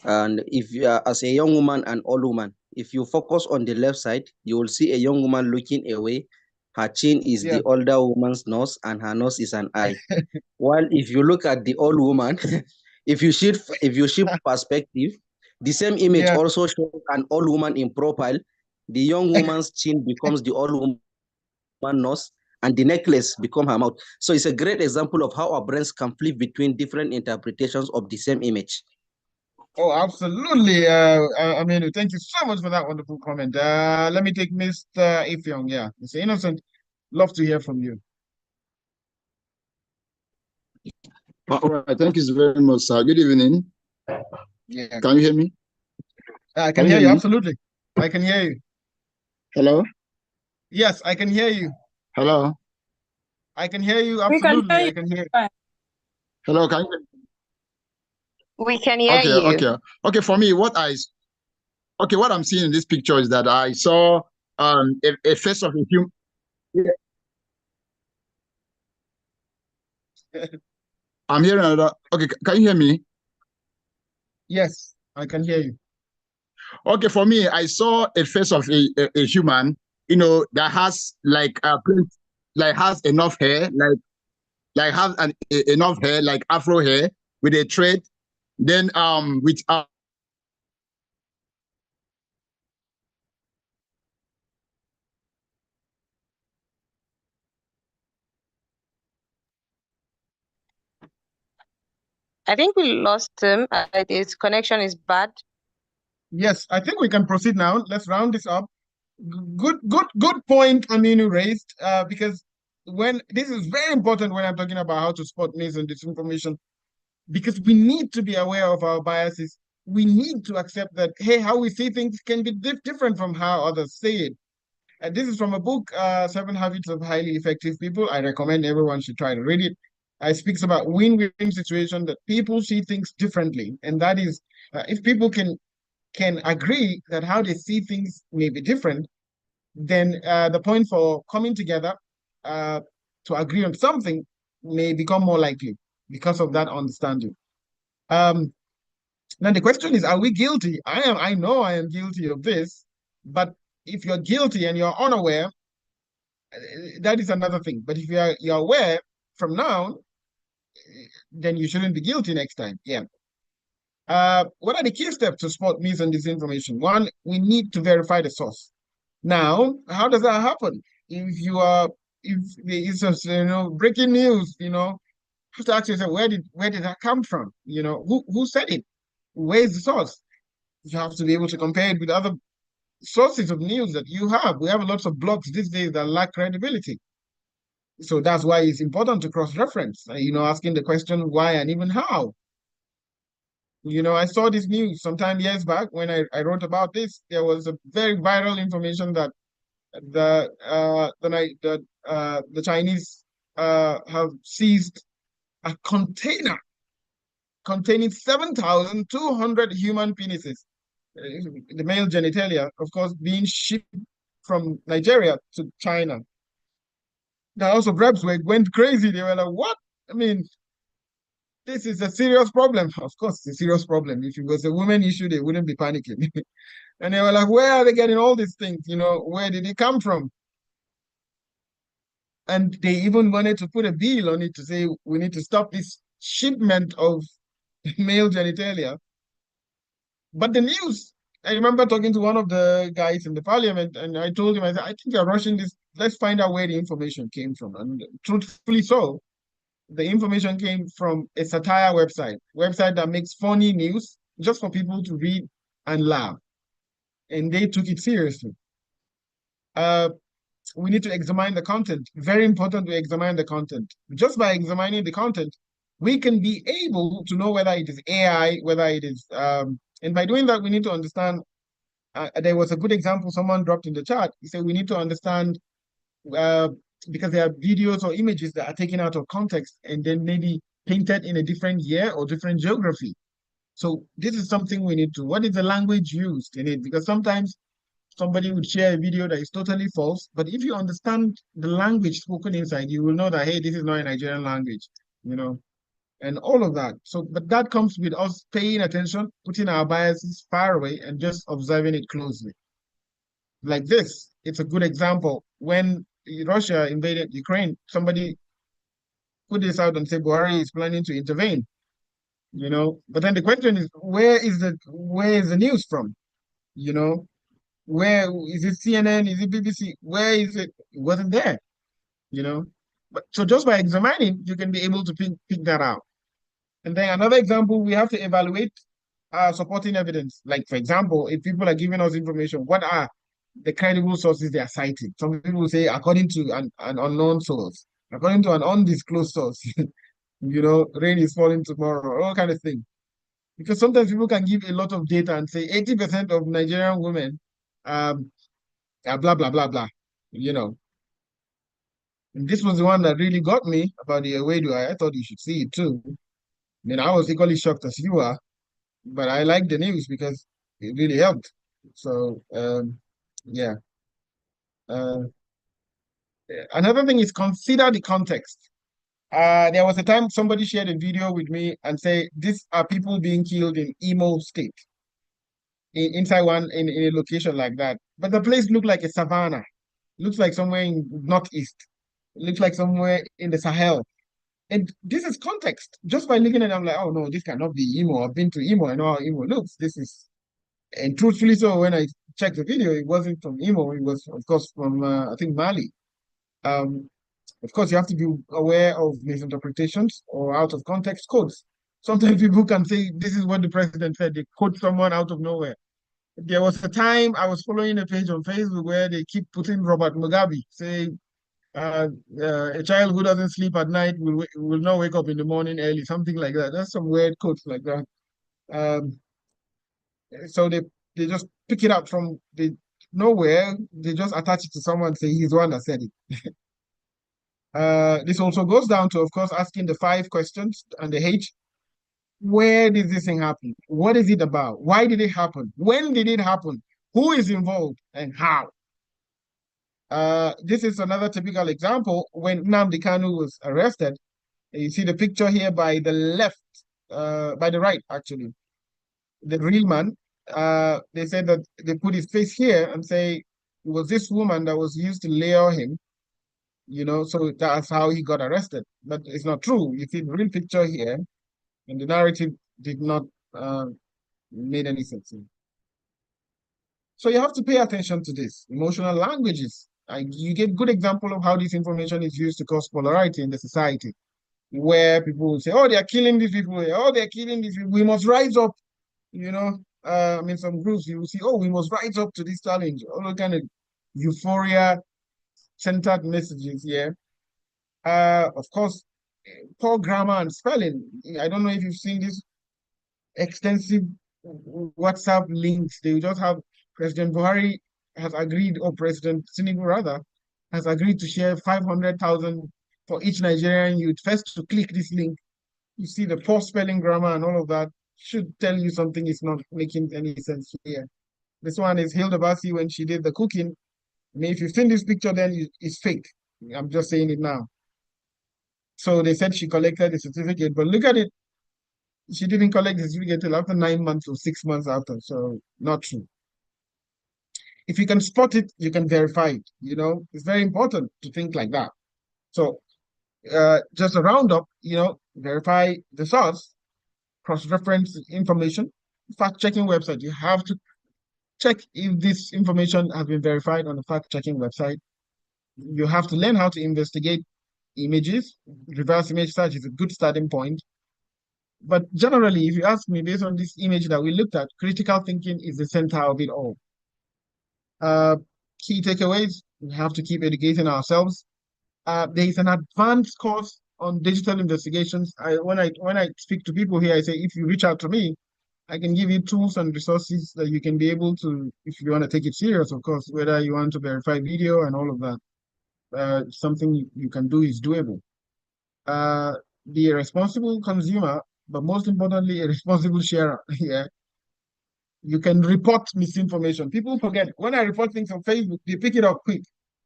And if you are as a young woman and old woman, if you focus on the left side, you will see a young woman looking away. Her chin is the older woman's nose, and her nose is an eye. While if you look at the old woman, if you shift perspective, the same image also shows an old woman in profile. The young woman's chin becomes the old woman's nose, and the necklace become her mouth. So it's a great example of how our brains can flip between different interpretations of the same image. Oh, absolutely. I mean, thank you so much for that wonderful comment. Let me take Mr. Ifyong. Yeah, Mr. Innocent, love to hear from you. All right, thank you very much, sir. Good evening. Yeah. Can you hear me? I can hear you, absolutely. I can hear you. Hello? Yes, I can hear you. Hello? I can hear you. We can Absolutely, hear I you. can hear. Fine. Hello, can you? We can hear Okay, you. okay. For me, what I'm seeing in this picture is that I saw a face of a human. I'm hearing another. Okay, can you hear me? Yes, I can hear you. Okay, for me, I saw a face of a human, that has has enough hair, has enough hair, like afro hair with a thread, then with I think we lost him. His connection is bad. Yes, I think we can proceed now. Let's round this up. Good point, Aminu raised, because when this is very important when I'm talking about how to spot mis and disinformation, because we need to be aware of our biases. We need to accept that, hey, how we see things can be different from how others say it. And this is from a book, Seven Habits of Highly Effective People. I recommend everyone should try to read it. It speaks about win-win situation that people see things differently, and that is, if people can agree that how they see things may be different, then the point for coming together uh, to agree on something may become more likely because of that understanding. Now the question is, are we guilty? I know I am guilty of this, but if you're guilty and you're unaware, that is another thing. But if you're aware from now, then you shouldn't be guilty next time. Yeah. What are the key steps to spot mis and disinformation? One, we need to verify the source. Now, how does that happen? If it's just, breaking news, you have to ask yourself, where did that come from? Who said it? Where's the source? You have to be able to compare it with other sources of news that you have. We have lots of blogs these days that lack credibility. So that's why it's important to cross-reference, asking the question why and even how. I saw this news sometime years back when I wrote about this. There was a very viral information that the Chinese have seized a container containing 7,200 human penises, the male genitalia, of course, being shipped from Nigeria to China. The House of Reps went crazy. They were like, what? I mean, this is a serious problem. Of course, it's a serious problem. If it was a women issue, they wouldn't be panicking. And they were like, where are they getting all these things? Where did it come from? And they even wanted to put a bill on it to say, we need to stop this shipment of male genitalia. But the news, I remember talking to one of the guys in the parliament, and I told him, I said, I think you're rushing this. Let's find out where the information came from. And truthfully so, the information came from a satire website that makes funny news just for people to read and laugh. And they took it seriously. We need to examine the content. Very important to examine the content. Just by examining the content, we can be able to know whether it is AI, whether it is, and by doing that, we need to understand. There was a good example someone dropped in the chat. He said we need to understand because there are videos or images that are taken out of context and then maybe painted in a different year or different geography. So this is something we need to, what is the language used in it? Because sometimes somebody would share a video that is totally false, but if you understand the language spoken inside, you will know that, hey, this is not a Nigerian language, and all of that. So, but that comes with us paying attention, putting our biases far away and just observing it closely. Like this, it's a good example. When Russia invaded Ukraine, somebody put this out and said Buhari is planning to intervene, But then the question is, where is the news from? Where is it? CNN? Is it BBC? Where is it? It wasn't there, you know. But so just by examining, you can be able to pick that out. And then another example, we have to evaluate supporting evidence. Like, for example, if people are giving us information, what are the credible sources they are citing? Some people say according to an unknown source, according to an undisclosed source, rain is falling tomorrow, all kind of thing. Because sometimes people can give a lot of data and say 80% of Nigerian women are blah, blah, blah, blah, you know. And this was the one that really got me about the Ewedu. I thought you should see it too. I mean, I was equally shocked as you are, but I liked the news because it really helped. So, yeah. Uh, another thing is consider the context. There was a time somebody shared a video with me and say, these are people being killed in Imo State, inside in a location like that. But the place looked like a savannah. Looks like somewhere in Northeast. It looks like somewhere in the Sahel. And this is context. Just by looking at it, I'm like, oh no, this cannot be Imo. I've been to Imo. I know how Imo looks. This is, and truthfully so, when I checked the video, it wasn't from Imo. It was, of course, from, I think, Mali. Um, of course, you have to be aware of misinterpretations or out of context quotes. Sometimes people can say, this is what the president said. They quote someone out of nowhere. There was a time I was following a page on Facebook where they keep putting Robert Mugabe, saying, a child who doesn't sleep at night will not wake up in the morning early, something like that. That's some weird quotes like that. So they just pick it up from nowhere. They just attach it to someone and say he's the one that said it. This also goes down to, of course, asking the 5 questions and the H. Where did this thing happen? What is it about? Why did it happen? When did it happen? Who is involved and how? This is another typical example when Nnamdi Kanu was arrested. You see the picture here by the left, by the right, actually. The real man, they said that they put his face here and say it was this woman that was used to lure him, so that's how he got arrested. But it's not true. You see the real picture here, and the narrative did not make any sense. So you have to pay attention to this. Emotional languages. You get good example of how this information is used to cause polarity in the society, where people will say, oh, they are killing these people. Oh, they're killing these people. We must rise up. I mean, some groups, you will see, oh, we must rise up to this challenge. All the kind of euphoria-centered messages here. Of course, poor grammar and spelling. I don't know if you've seen this extensive WhatsApp links. They just have President Buhari has agreed, or President Tinubu rather, has agreed to share 500,000 for each Nigerian youth. First to click this link, you see the poor spelling, grammar, and all of that should tell you something is not making any sense here. This one is Hilda Basi when she did the cooking. I mean, if you've seen this picture, then it's fake. I'm just saying it now. So they said she collected the certificate, but look at it. She didn't collect the certificate till after 9 months or 6 months after. So not true. If you can spot it, you can verify it. It's very important to think like that. So just a roundup, verify the source, cross-reference information, fact-checking website. You have to check if this information has been verified on the fact-checking website. You have to learn how to investigate images. Reverse image search is a good starting point. But generally, if you ask me, based on this image that we looked at, critical thinking is the center of it all. Key takeaways, we have to keep educating ourselves. There is an advanced course on digital investigations. When I speak to people here, I say, if you reach out to me, I can give you tools and resources that you can be able to, if you want to take it serious, of course, whether you want to verify video and all of that. Something you can do is doable. Be a responsible consumer, but most importantly, a responsible sharer. Yeah. You can report misinformation. People forget, when I report things on Facebook, they pick it up quick.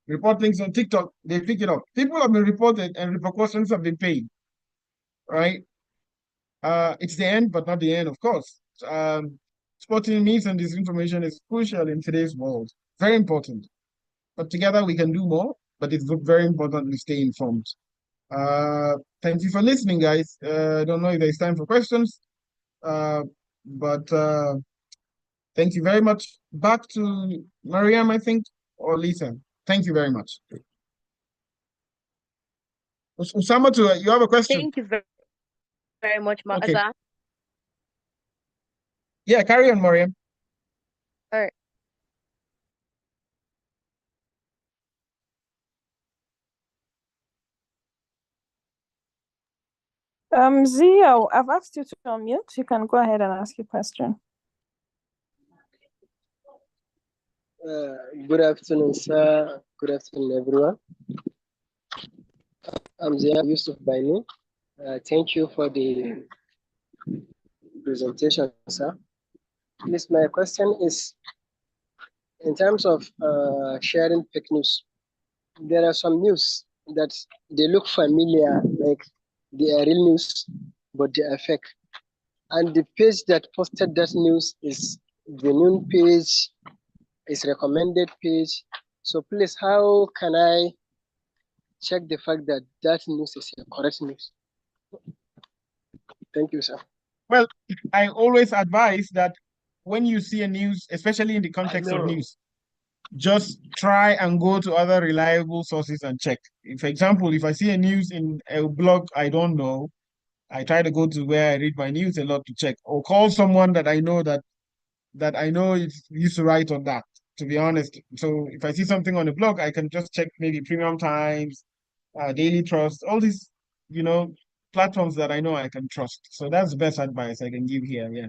Report things on TikTok, they pick it up. People have been reported and repercussions have been paid, right? It's the end, but not the end, of course. Spotting myths and disinformation is crucial in today's world. Very important. But together we can do more, but it's very important we stay informed. Thank you for listening, guys. I don't know if there's time for questions, but thank you very much. Back to Mariam, I think, or Lisa. Thank you very much. Usama, you have a question? Thank you very much, Maza. Okay. Yeah, carry on, Mariam. All right. Zia, I've asked you to unmute. You can go ahead and ask your question. Good afternoon, sir. Good afternoon, everyone. I'm Zia Yusuf by name. Thank you for the presentation, sir. Please, my question is in terms of sharing fake news, there are some news that they look familiar, like they are real news, but they are fake. And the page that posted that news is the noon page, is recommended page. So please, how can I check the fact that that news is a correct news? Thank you, sir. Well, I always advise that when you see a news, especially in the context of news, just try and go to other reliable sources and check. For example, if I see a news in a blog I don't know, I try to go to where I read my news a lot to check, or call someone that I know that I know is used to write on that, to be honest. So if I see something on a blog, I can just check maybe Premium Times, Daily Trust, all these, you know, platforms that I know I can trust. So that's the best advice I can give here. Yeah.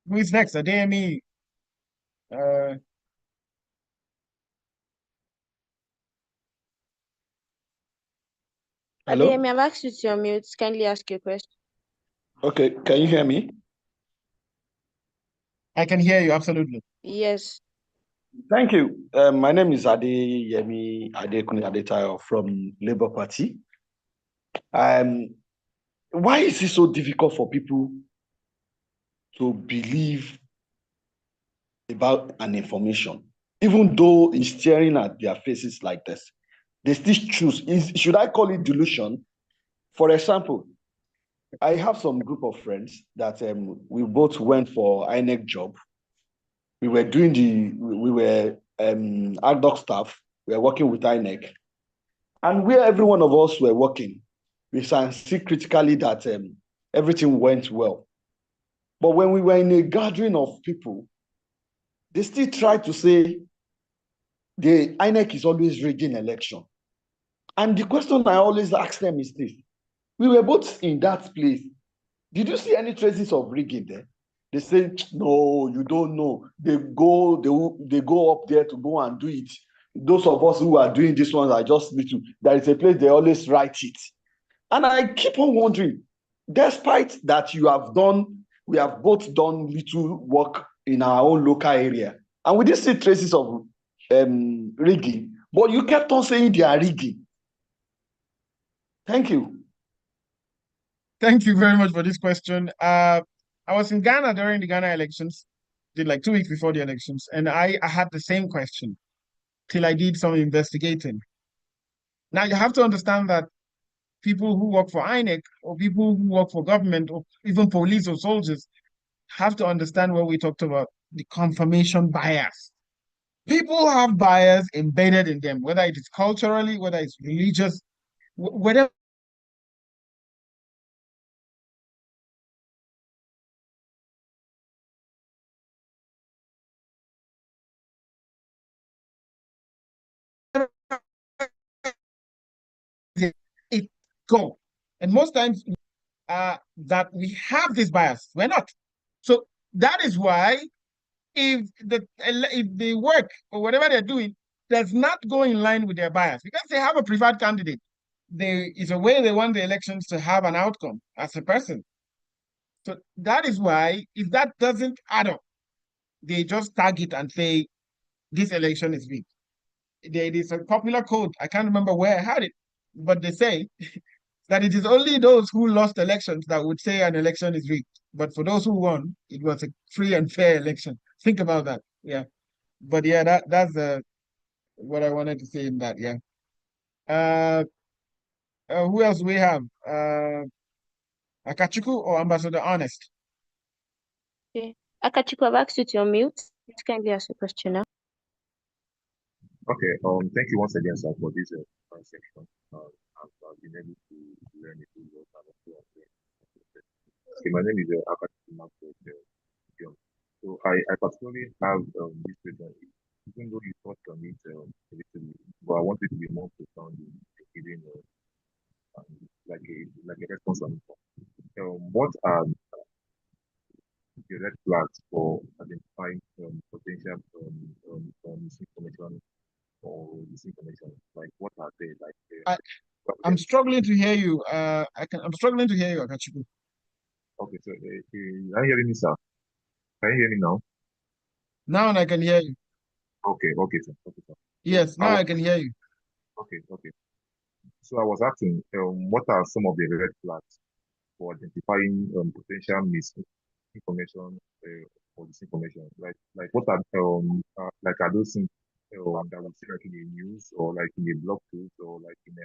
Who is next? Ademi. Uh, Hello? Adeyemi, I've asked you to unmute. Kindly ask your question. Okay, can you hear me? I can hear you, absolutely. Yes. Thank you. My name is Adeyemi Adekunle Adetayo from Labour Party. Why is it so difficult for people to believe about an information, even though it's staring at their faces like this? They still choose. Should I call it delusion? For example, I have some group of friends that we both went for INEC job. We were ad hoc staff. We were working with INEC. And where every one of us were working, we can see critically that everything went well. But when we were in a gathering of people, they still try to say the INEC is always rigging election. And the question I always ask them is this: we were both in that place. Did you see any traces of rigging there? They say, no, you don't know. They go up there to go and do it. Those of us who are doing this one are just little. There is a place they always write it. And I keep on wondering, despite that we have both done little work in our own local area, and we didn't see traces of rigging, but you kept on saying they are rigging. Thank you. Thank you very much for this question. I was in Ghana during the Ghana elections, did like 2 weeks before the elections, and I had the same question till I did some investigating. Now you have to understand that people who work for INEC or people who work for government or even police or soldiers have to understand what we talked about, the confirmation bias. People have bias embedded in them, whether it is culturally, whether it's religious, whatever. It go. And most times that we have this bias. We're not. So that is why if the work or whatever they're doing does not go in line with their bias, because they have a preferred candidate, is a way they want the elections to have an outcome as a person. So that is why if that doesn't add up, they just tag it and say this election is rigged. There is a popular quote, I can't remember where I had it, but they say that it is only those who lost elections that would say an election is rigged. But for those who won, it was a free and fair election. Think about that. Yeah. But yeah, that's what I wanted to say in that. Yeah. Uh, who else we have? Akachuku or Ambassador Honest? Okay. Akachiku, I've asked you to unmute. Kindly ask your question now. Okay. Thank you once again, sir, for this section. I've been able to learn a few words and also okay, my name is Akachi John. So I particularly have this question, even though you touched on it a little bit, but I want it to be more profound in giving like a response on it. What are the red flags for identifying potential misinformation or disinformation? Like, what are they? I'm struggling to hear you. I'm struggling to hear you, Akachuku. Okay, so are you hearing me, sir? Can you hear me now? Now I can hear you. Okay, okay, sir. Okay, sir. Yes, So I now was, I can hear you. okay, okay. So I was asking, what are some of the red flags for identifying potential misinformation or disinformation? Like what are like are those things that we see like in the news or like in a blog post or like in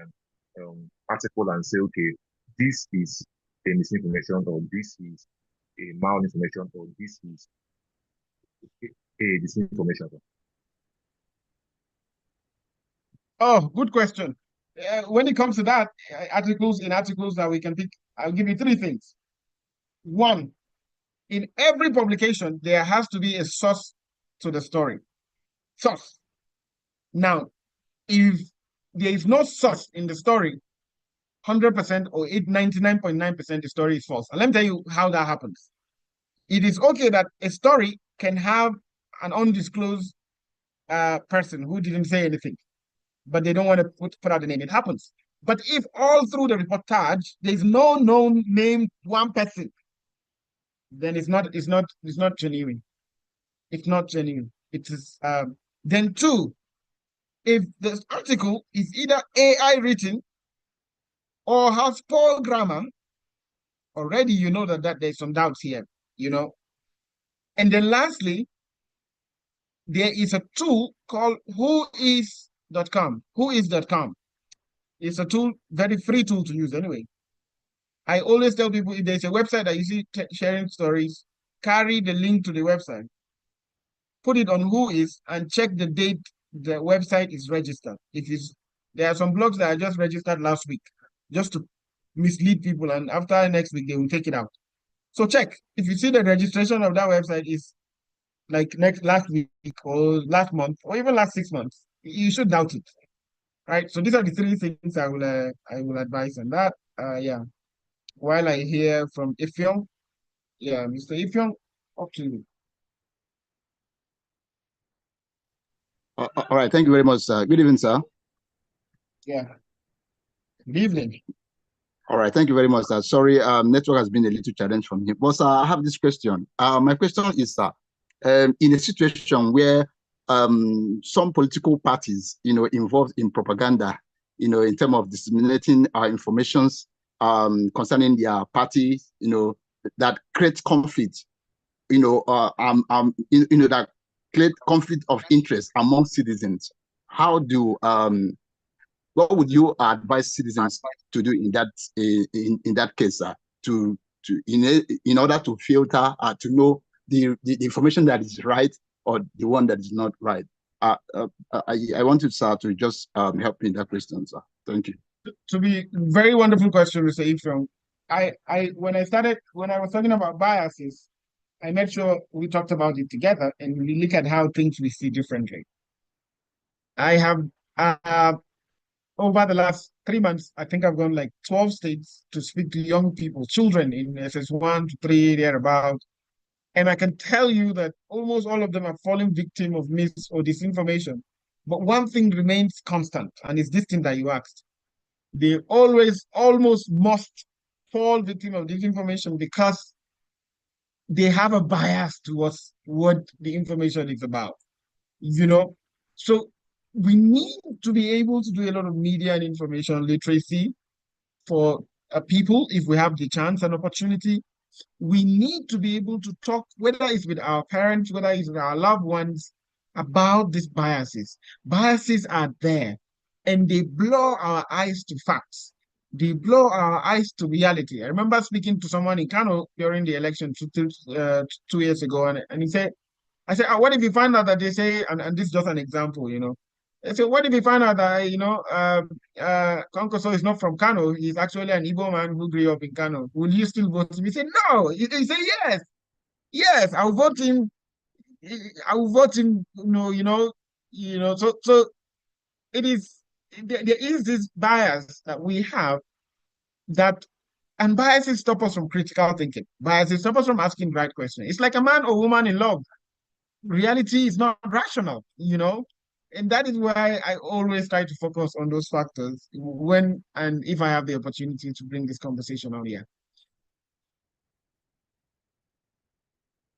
an article and say, okay, this is a misinformation or this is a malinformation or this is a disinformation. Oh, good question. When it comes to that, articles that we can pick, I'll give you three things. One, in every publication, there has to be a source to the story. Source. Now, if there is no source in the story, 100% or 99.9% the story is false. And let me tell you how that happens. It is okay that a story can have an undisclosed person who didn't say anything, but they don't want to put out the name. It happens. But if all through the reportage there's no known name one person, then it's not genuine. It's not genuine. It is then two, if the article is either AI written or has poor grammar, already you know that there's some doubts here, you know. And then lastly, there is a tool called whois.com. Whois.com. It's a tool, very free tool to use anyway. I always tell people if there's a website that you see sharing stories, carry the link to the website, put it on Whois, and check the date the website is registered. There are some blogs that I just registered last week, just to mislead people, and after next week they will take it out. So check if you see the registration of that website is like last week or last month or even last 6 months, you should doubt it, right? So these are the three things I will advise on that. Yeah. While I hear from Ifyong, yeah, Mr. Ifyong, up to you. All right, thank you very much, sir. Good evening, sir. Yeah. Good evening. All right, thank you very much, sir. Sorry, network has been a little challenge from here. But sir, I have this question. My question is, sir, in a situation where some political parties, involved in propaganda, in terms of disseminating informations concerning their party, that creates conflict, that create conflict of interest among citizens. How do what would you advise citizens to do in that case, in order to filter, to know the information that is right or the one that is not right? I wanted, sir, to just help me in that question, sir. Thank you. To be very wonderful question, Mr. Ifyong. When I was talking about biases, I made sure we talked about it together and we look at how things we see differently. I have over the last 3 months, I think I've gone like 12 states to speak to young people, children in SS1 to 3, thereabout. And I can tell you that almost all of them are falling victim of mis or disinformation. But one thing remains constant, and it's this thing that you asked. They almost must fall victim of disinformation because they have a bias towards what the information is about, So we need to be able to do a lot of media and information literacy for people if we have the chance and opportunity. We need to be able to talk, whether it's with our parents, whether it's with our loved ones, about these biases. Biases are there and they blur our eyes to facts. They blur our eyes to reality. I remember speaking to someone in Kano during the election 2 years ago, and he said, I said, what if you find out that they say, and this is just an example, I said, what if you find out that, Konkoso is not from Kano, he's actually an Igbo man who grew up in Kano. Will you still vote him? He said, no. He said, yes. Yes, I'll vote him. I will vote him, so it is, there is this bias that we have and biases stop us from critical thinking. Biases stop us from asking the right questions. It's like a man or woman in love. Reality is not rational, And that is why I always try to focus on those factors when and if I have the opportunity to bring this conversation on here.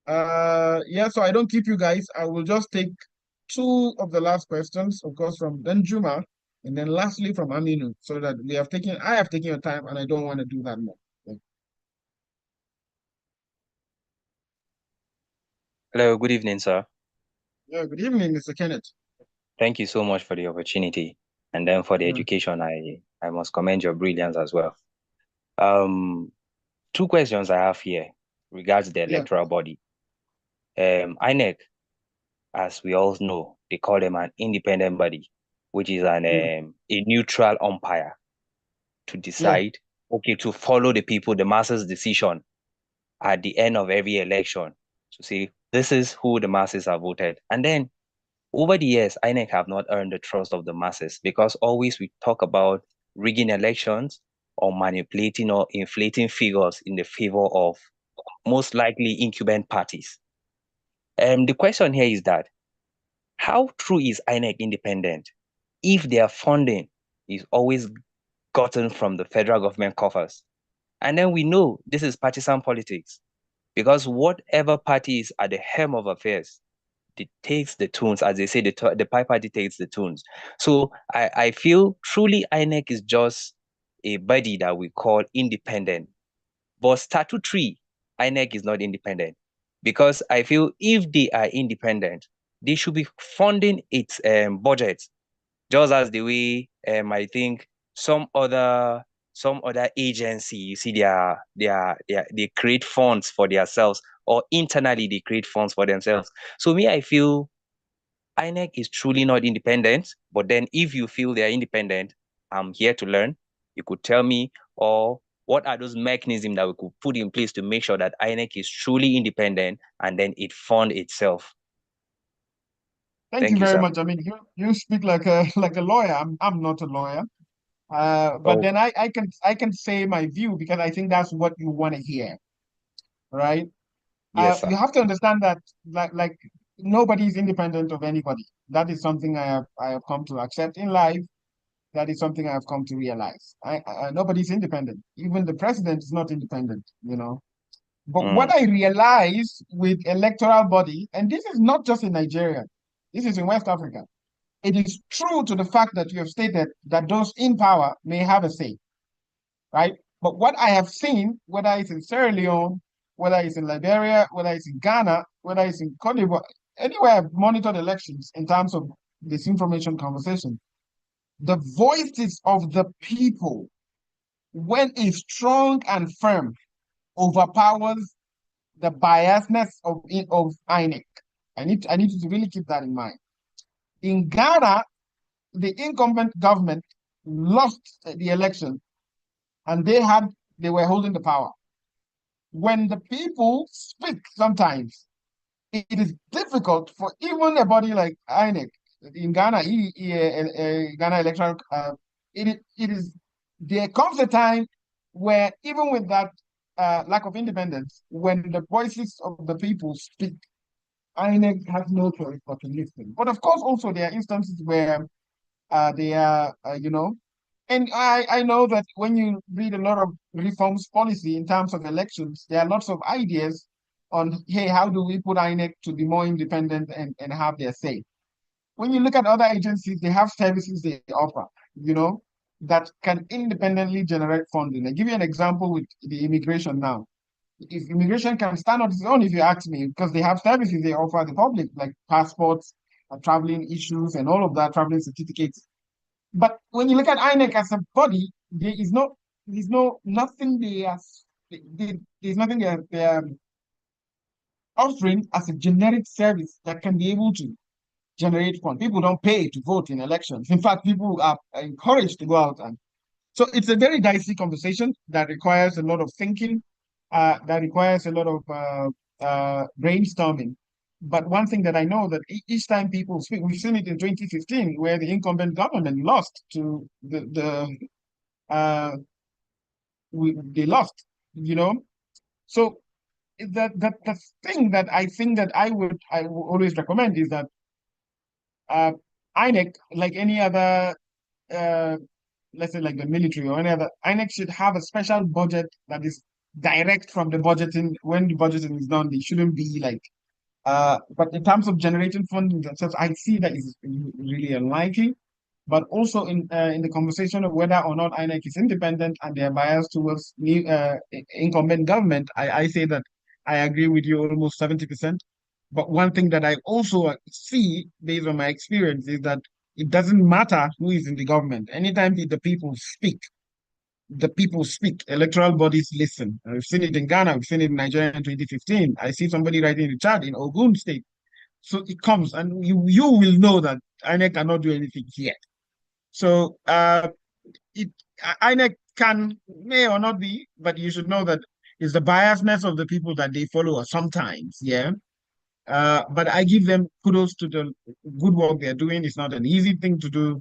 Yeah, so I don't keep you guys. I will just take two of the last questions, of course, from Benjuma, and then lastly from Aminu, so that I have taken your time and I don't want to do that more. Hello, good evening, sir. Yeah, good evening, Mr. Kenneth. Thank you so much for the opportunity. And then for the education, I must commend your brilliance as well. Two questions I have here regards the electoral body. INEC, as we all know, they call them an independent body, which is a neutral umpire to decide, okay, to follow the people, the masses' decision at the end of every election to say, this is who the masses have voted. And then over the years, INEC have not earned the trust of the masses because always we talk about rigging elections or manipulating or inflating figures in the favor of most likely incumbent parties. The question here is that, how true is INEC independent if their funding is always gotten from the federal government coffers? And then we know this is partisan politics because whatever party is at the helm of affairs dictates the tunes, as they say, the piper dictates the tunes. So I feel truly INEC is just a body that we call independent. But statutory, INEC is not independent because I feel if they are independent, they should be funding its budget, just as the way I think some other agency, you see, they create funds for themselves, or internally they create funds for themselves. So me, I feel INEC is truly not independent, but then if you feel they are independent, I'm here to learn. You could tell me, or what are those mechanisms that we could put in place to make sure that INEC is truly independent and then it fund itself. Thank you very much. I mean, you speak like a lawyer. I'm not a lawyer. But then I can say my view because I think that's what you want to hear, right? Yes, sir. You have to understand that like nobody is independent of anybody. That is something I have come to accept in life. That is something I have come to realize. Nobody's independent. Even the president is not independent, you know. But what I realize with electoral body, and this is not just in Nigeria, this is in West Africa. It is true to the fact that you have stated that those in power may have a say, right? But what I have seen, whether it's in Sierra Leone, whether it's in Liberia, whether it's in Ghana, whether it's in Cote d'Ivoire, anywhere I've monitored elections in terms of disinformation conversation, the voices of the people, when it's strong and firm, overpowers the biasness of INEC. I need you to really keep that in mind. In Ghana, the incumbent government lost the election and they were holding the power. When the people speak sometimes, it is difficult for even a body like INEC in Ghana, Ghana electoral, it is, there comes a time where even with that lack of independence, when the voices of the people speak, INEC has no choice but to listen. But of course, also there are instances where they are, and I know that when you read a lot of reforms policy in terms of elections, there are lots of ideas on, hey, how do we put INEC to be more independent and have their say? When you look at other agencies, they have services they offer, that can independently generate funding. I give you an example with the immigration now. If immigration can stand on its own, if you ask me, because they have services they offer the public, like passports, traveling issues, and all of that, traveling certificates. But when you look at INEC as a body, there's nothing there's nothing they are offering as a generic service that can be able to generate funds. People don't pay to vote in elections. In fact, people are encouraged to go out and so it's a very dicey conversation that requires a lot of thinking, that requires a lot of brainstorming. But one thing that I know that each time people speak, we've seen it in 2015 where the incumbent government lost to they lost, So the thing that I think that I would always recommend is that INEC, like any other, let's say like the military or any other, INEC should have a special budget that is direct from the budgeting. When the budgeting is done, they shouldn't be like, but in terms of generating funding themselves, I see that is really unlikely. But also in the conversation of whether or not INEC is independent and they are biased towards new incumbent government, I say that I agree with you almost 70%. But one thing that I also see based on my experience is that it doesn't matter who is in the government. Anytime the people speak, electoral bodies listen. We've seen it in Ghana, we've seen it in Nigeria in 2015. I see somebody writing in the chat in Ogun State. So it comes, and you will know that INEC cannot do anything yet. So it INEC may or not be, but you should know that it's the biasness of the people that they follow sometimes, yeah. But I give them kudos to the good work they're doing. It's not an easy thing to do.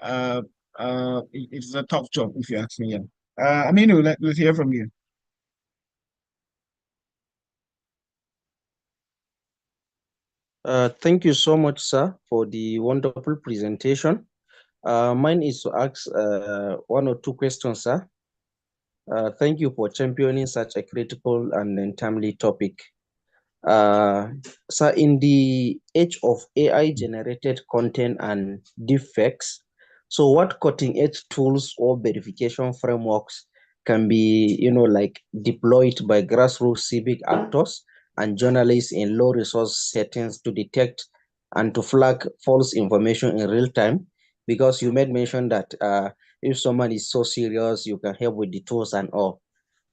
Uh, it's a tough job, if you ask me. Yeah. Aminu, let's hear from you. Thank you so much, sir, for the wonderful presentation. Mine is to ask one or two questions, sir. Thank you for championing such a critical and timely topic. So in the age of AI-generated content and deepfakes, so what cutting-edge tools or verification frameworks can be, like deployed by grassroots civic actors and journalists in low-resource settings to detect and to flag false information in real time? Because you made mention that if someone is so serious, you can help with the tools and all.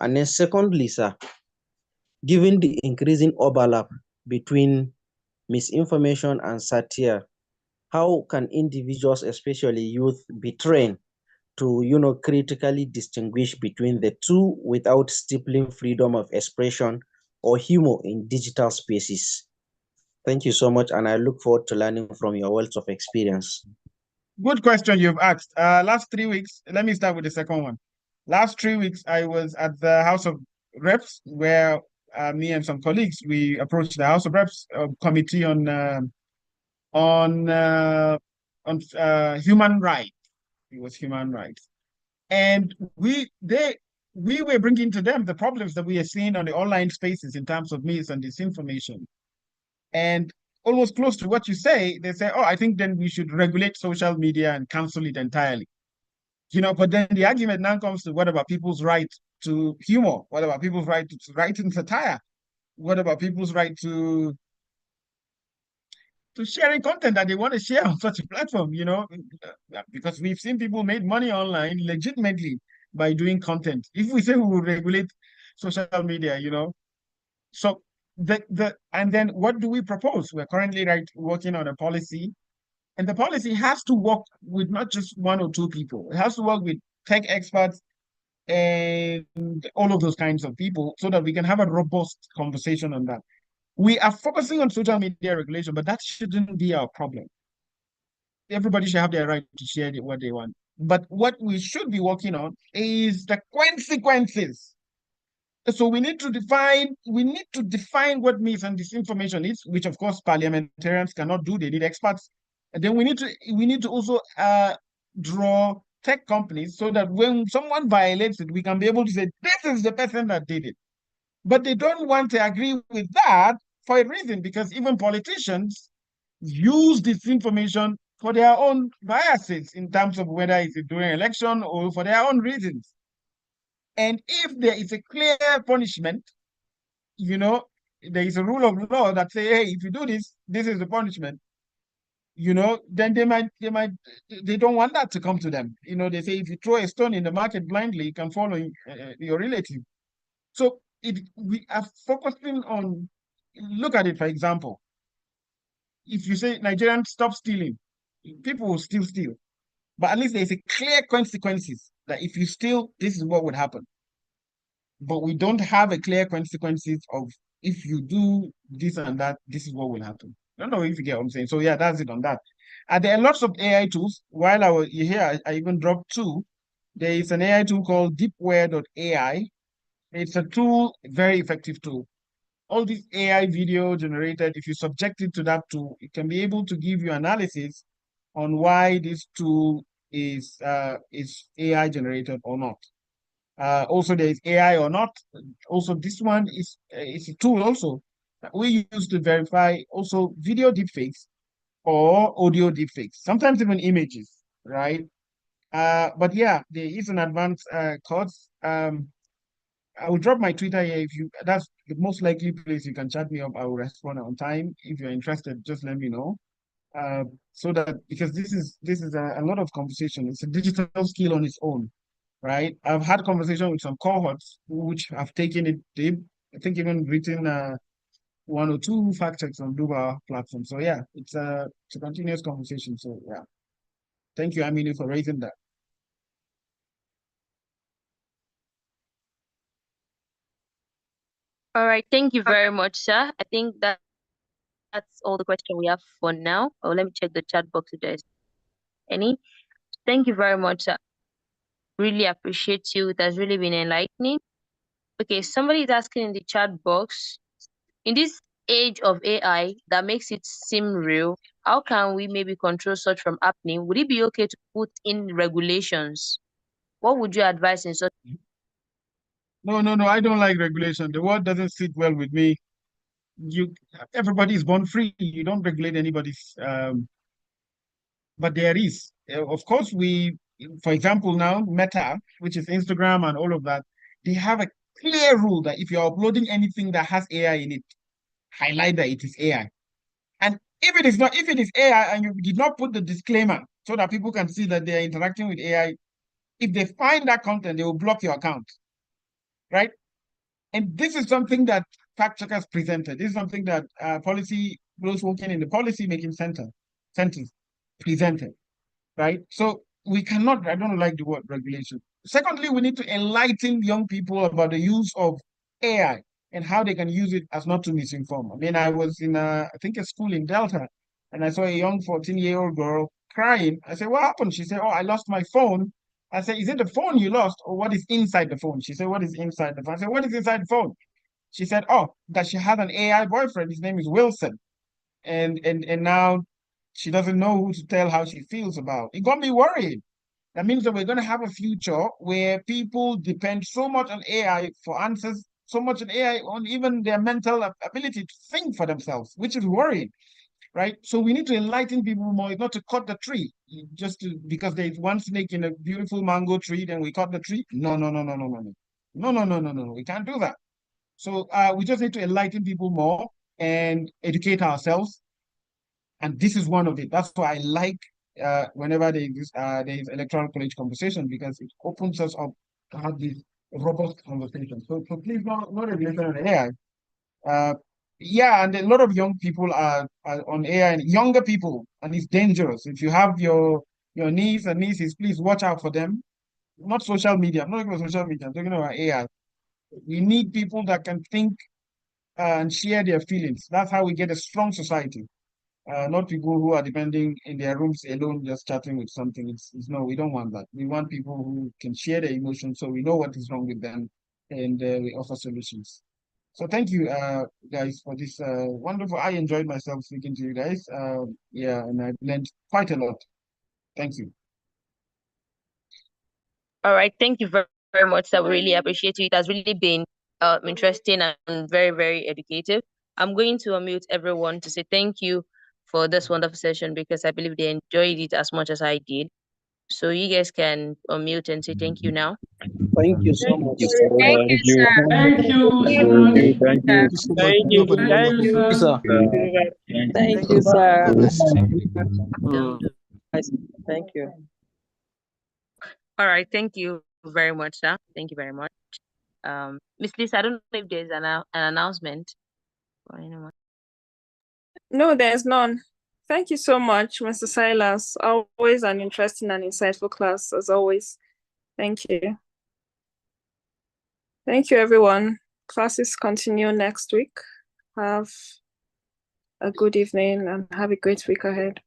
And then secondly, sir, given the increasing overlap between misinformation and satire, how can individuals, especially youth, be trained to, critically distinguish between the two without stifling freedom of expression or humor in digital spaces? Thank you so much, and I look forward to learning from your wealth of experience. Good question you've asked. Last 3 weeks, let me start with the second one. Last 3 weeks, I was at the House of Reps, where me and some colleagues, we approached the House of Reps committee on human rights. It was human rights, and we were bringing to them the problems that we are seeing on the online spaces in terms of mis and disinformation, and almost close to what you say. They say, "Oh, I think then we should regulate social media and cancel it entirely." But then the argument now comes to, what about people's right to humor? What about people's right to write in satire? What about people's right to sharing content that they want to share on such a platform, because we've seen people made money online legitimately by doing content. If we say we will regulate social media, so and then what do we propose? We're currently working on a policy, and the policy has to work with not just one or two people. It has to work with tech experts and all of those kinds of people so that we can have a robust conversation on that. We are focusing on social media regulation, but that shouldn't be our problem. Everybody should have their right to share what they want. But what we should be working on is the consequences. So we need to define what mis and disinformation is, which of course parliamentarians cannot do. They need experts. And then we need to also draw tech companies so that when someone violates it, we can be able to say, this is the person that did it. But they don't want to agree with that for a reason, because even politicians use this information for their own biases in terms of whether it's during election or for their own reasons. And if there is a clear punishment, there is a rule of law that say, hey, if you do this, this is the punishment, then they don't want that to come to them. They say if you throw a stone in the market blindly, you can follow your relative. So we are focusing on, look at it, for example, if you say Nigerians stop stealing, people will still steal. But at least there's a clear consequences that if you steal, this is what would happen. But we don't have a clear consequences of if you do this and that, this is what will happen. I don't know if you get what I'm saying. So yeah, that's it on that. And there are lots of AI tools. While I was here, I even dropped two. There is an AI tool called deepware.ai. It's a tool, very effective tool. All these AI video generated, if you subject it to that tool, it can be able to give you analysis on why this tool is AI generated or not. Also, there is AI or not. Also, this one is a tool also that we use to verify also video deepfakes or audio deepfakes, sometimes even images, right? But yeah, there is an advanced course. I will drop my Twitter here if you. That's the most likely place you can chat me up. I will respond on time. If you're interested, just let me know. So that because this is a lot of conversation. It's a digital skill on its own, right? I've had conversation with some cohorts which have taken it deep. I think even written one or two fact checks on Duba platform. So yeah, it's a continuous conversation. So yeah, thank you, Aminu, for raising that. All right, thank you very much, sir. I think that's all the question we have for now. Oh, let me check the chat box if there's any. Thank you very much, sir. Really appreciate you. It has really been enlightening. Okay, somebody is asking in the chat box, in this age of AI that makes it seem real, how can we maybe control such from happening? Would it be okay to put in regulations? What would you advise in such? No, I don't like regulation. The word doesn't sit well with me. Everybody is born free. You don't regulate anybody's but there is. Of course, for example, now Meta, which is Instagram and all of that, they have a clear rule that if you're uploading anything that has AI in it, highlight that it is AI. And if it is not, if it is AI and you did not put the disclaimer so that people can see that they are interacting with AI, if they find that content, they will block your account, right? And this is something that fact checkers presented. This is something that those working in the policy making centers presented, right? So we cannot, I don't like the word regulation. Secondly, we need to enlighten young people about the use of AI and how they can use it as not to misinform. I mean, I was in I think a school in Delta, and I saw a young 14-year-old girl crying. I said, what happened? She said, oh, I lost my phone. I said, is it the phone you lost or what is inside the phone? She said, what is inside the phone? I said, what is inside the phone? She said, oh, that she had an AI boyfriend. His name is Wilson. And now she doesn't know who to tell how she feels about. It got me worried. That means that we're going to have a future where people depend so much on AI for answers, so much on AI on even their mental ability to think for themselves, which is worrying, right? So we need to enlighten people more, not to cut the tree because there's one snake in a beautiful mango tree, then we cut the tree. No. We can't do that. So we just need to enlighten people more and educate ourselves. And this is one of it. That's why I like whenever there is electoral college conversation, because it opens us up to have these robust conversations. So please, not regulation on AI. Yeah, and a lot of young people are on AI, and younger people, and it's dangerous. If you have your niece and nieces, please watch out for them. Not social media. I'm not talking about social media. I'm talking about AI. We need people that can think and share their feelings. That's how we get a strong society. Not people who are depending in their rooms alone, just chatting with something. It's no, we don't want that. We want people who can share their emotions so we know what is wrong with them and we offer solutions. So thank you, guys, for this wonderful. I enjoyed myself speaking to you guys. Yeah, and I've learned quite a lot. Thank you. All right, thank you very, very much, sir. We really appreciate you. It has really been interesting and very, very educative. I'm going to unmute everyone to say thank you for this wonderful session because I believe they enjoyed it as much as I did. So you guys can unmute and say thank you now. Thank you so much. Thank Thank you. you, sir. Thank you. Thank you, Thank you. sir. Thank you. Thank you, sir. Thank you, sir. Thank you. All right, thank you very much, sir. Thank you very much. Miss Lisa, I don't know if there's an announcement for anyone. No, there's none. Thank you so much, Mr. Silas. Always an interesting and insightful class, as always. Thank you. Thank you, everyone. Classes continue next week. Have a good evening and have a great week ahead.